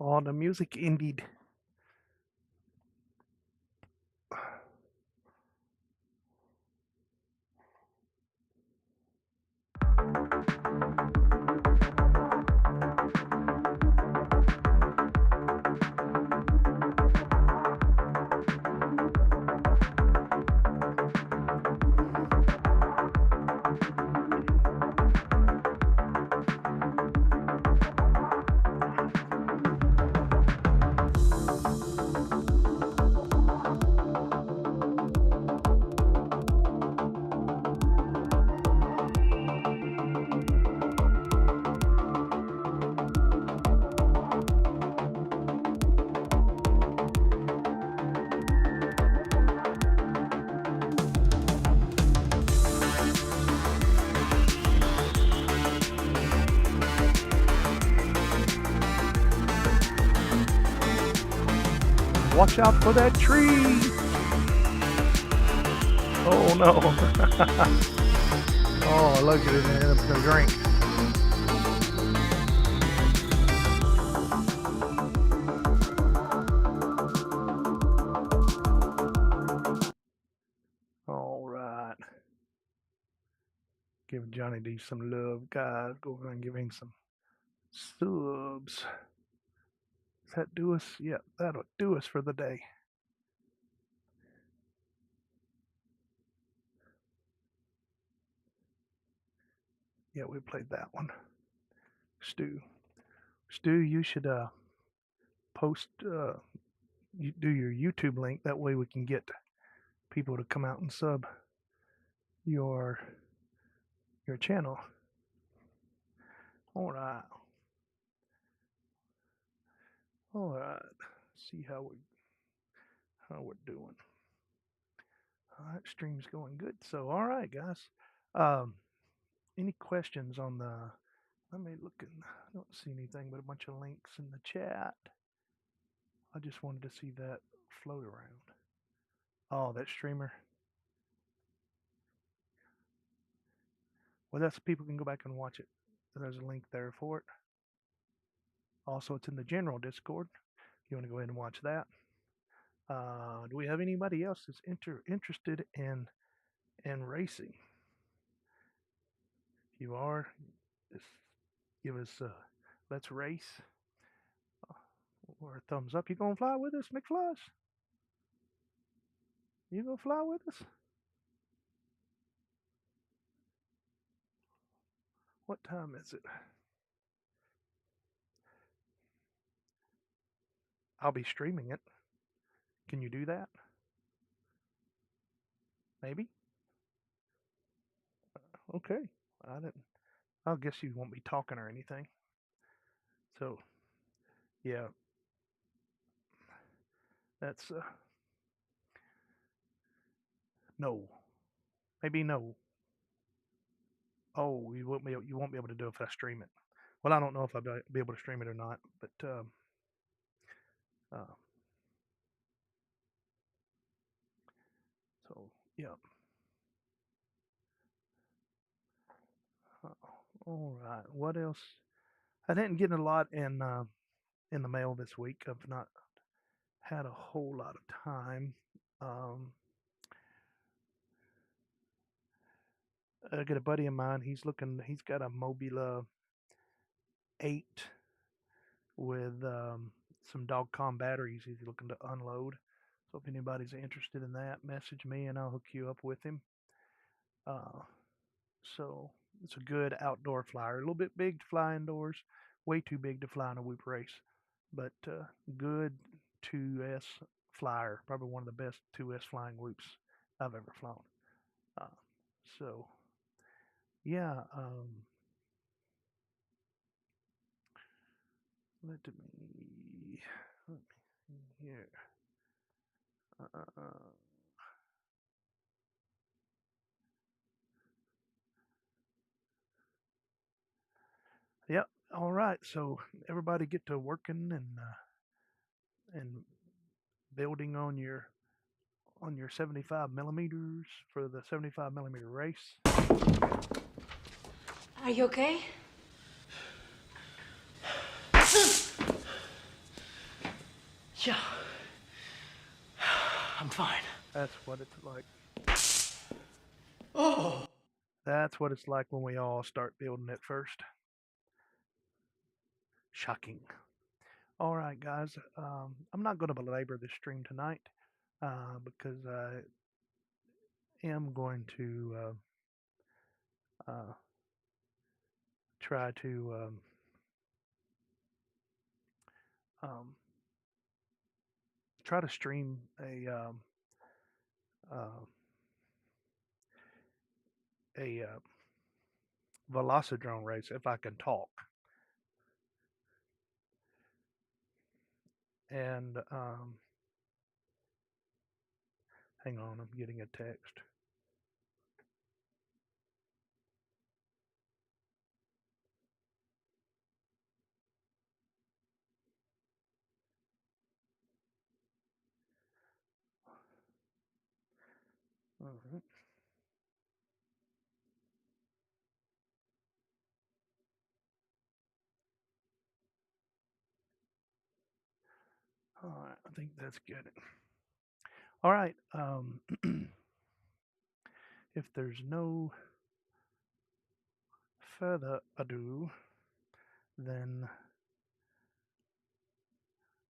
Oh, the music indeed. Watch out for that tree. Oh no. Oh, look at it, man. It's gonna drink. All right. Give Johnny D some love, guys. Go over and give him some subs. Does that do us? Yeah, that'll do us for the day. Yeah, we played that one. Stu, you should post you do your YouTube link. That way we can get people to come out and sub your channel. All right. See how we're doing. All right, stream's going good. So, all right, guys. Any questions on the? Let me look. I don't see anything but a bunch of links in the chat. I just wanted to see that float around. Oh, that streamer. Well, that's people can go back and watch it. There's a link there for it. Also, it's in the general Discord. If you want to go ahead and watch that. Do we have anybody else that's interested in racing? If you are, just give us let's race or a thumbs up. You gonna fly with us, McFlush? You gonna fly with us? What time is it? I'll be streaming it. Can you do that? Maybe. Okay. I guess you won't be talking or anything. So, yeah. That's no. Maybe no. Oh, you won't be able to do it if I stream it. Well, I don't know if I'll be able to stream it or not, but so yeah. All right. What else? I didn't get a lot in the mail this week. I've not had a whole lot of time. I got a buddy of mine. He's got a Mobila 8 with some Dogcom batteries. He's looking to unload. So if anybody's interested in that, message me and I'll hook you up with him. So it's a good outdoor flyer. A little bit big to fly indoors. Way too big to fly in a whoop race. But good 2S flyer. Probably one of the best 2S flying whoops I've ever flown. So, yeah. Let me see here. Yep. All right. So everybody get to working and building on your 75 millimeters for the 75 millimeter race. Are you okay? Yeah. I'm fine. That's what it's like. Oh. That's what it's like when we all start building it first. Shocking. All right, guys. I'm not going to belabor this stream tonight because I am going to try to um, try to stream uh, a Velocidrone race if I can talk. And hang on, I'm getting a text. All right. All right, I think that's good. All right. If there's no further ado, then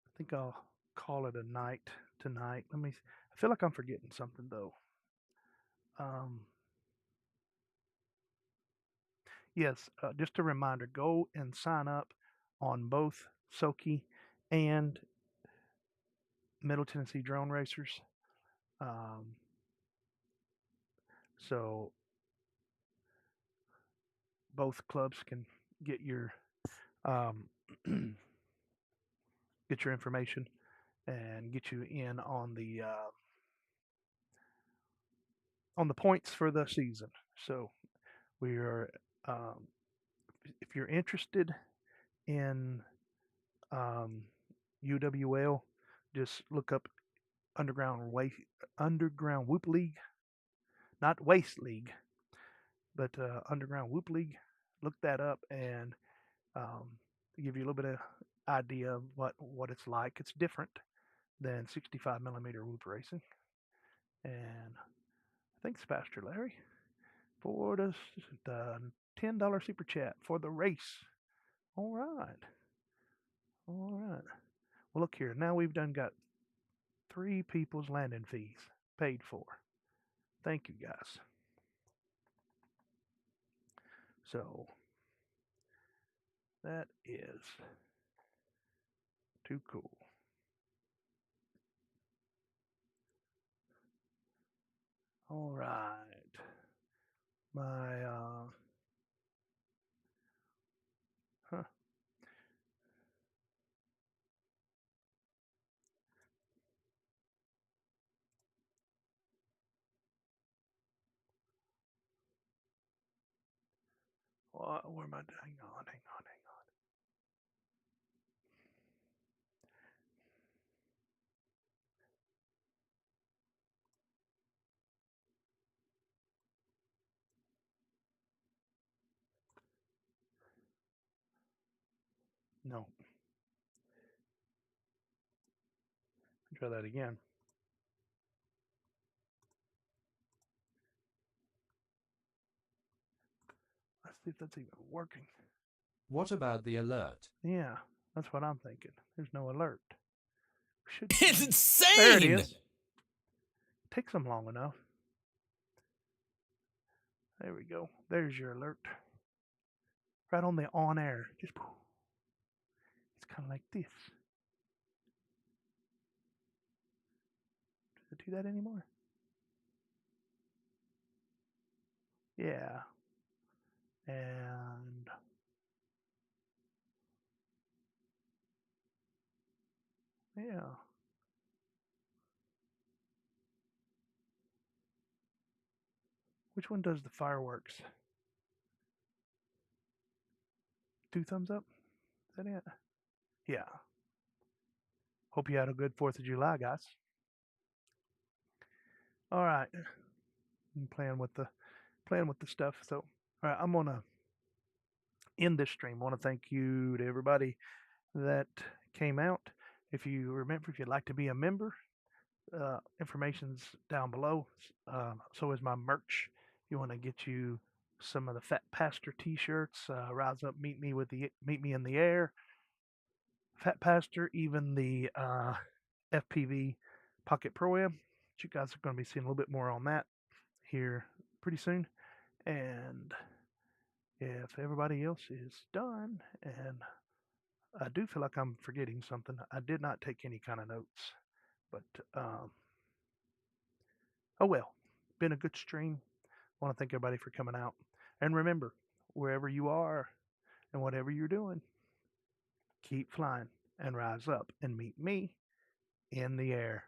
I think I'll call it a night tonight. I feel like I'm forgetting something though. Yes, just a reminder, go and sign up on both Soki and Middle Tennessee Drone Racers. So both clubs can get your um, get your information and get you in on the points for the season. So we are, if you're interested in UWL, just look up Underground Whoop League, not Waste League, but Underground Whoop League. Look that up and give you a little bit of idea of what it's like. It's different than 65 millimeter whoop racing, and thanks, Pastor Larry, for the $10 super chat for the race. All right, all right. Well, look here. Now we've got 3 people's landing fees paid for. Thank you, guys. So that is too cool. All right. My huh. Where am I? Hang on. No. Try that again. Let's see if that's even working. What about the alert? Yeah, that's what I'm thinking. There's no alert. It's insane. There it is. Takes them long enough. There we go. There's your alert. Right on the on air. Just it's kind of like this. Does it do that anymore? Yeah. And yeah. Which one does the fireworks? 2 thumbs up? Is that it? Yeah. Hope you had a good 4th of July, guys. All right. I'm playing with the stuff. So, all right, I'm gonna end this stream. I want to thank you to everybody that came out If you remember, if you'd like to be a member, information's down below. So is my merch. You want to get you some of the PhatPastor t-shirts. Rise up, meet me in the air. PhatPastor, even the FPV Pocket Pro Am. You guys are going to be seeing a little bit more on that here pretty soon. And if everybody else is done, and I do feel like I'm forgetting something, I did not take any kind of notes, but oh well, been a good stream. Want to thank everybody for coming out. And remember, wherever you are and whatever you're doing, keep flying and rise up and meet me in the air.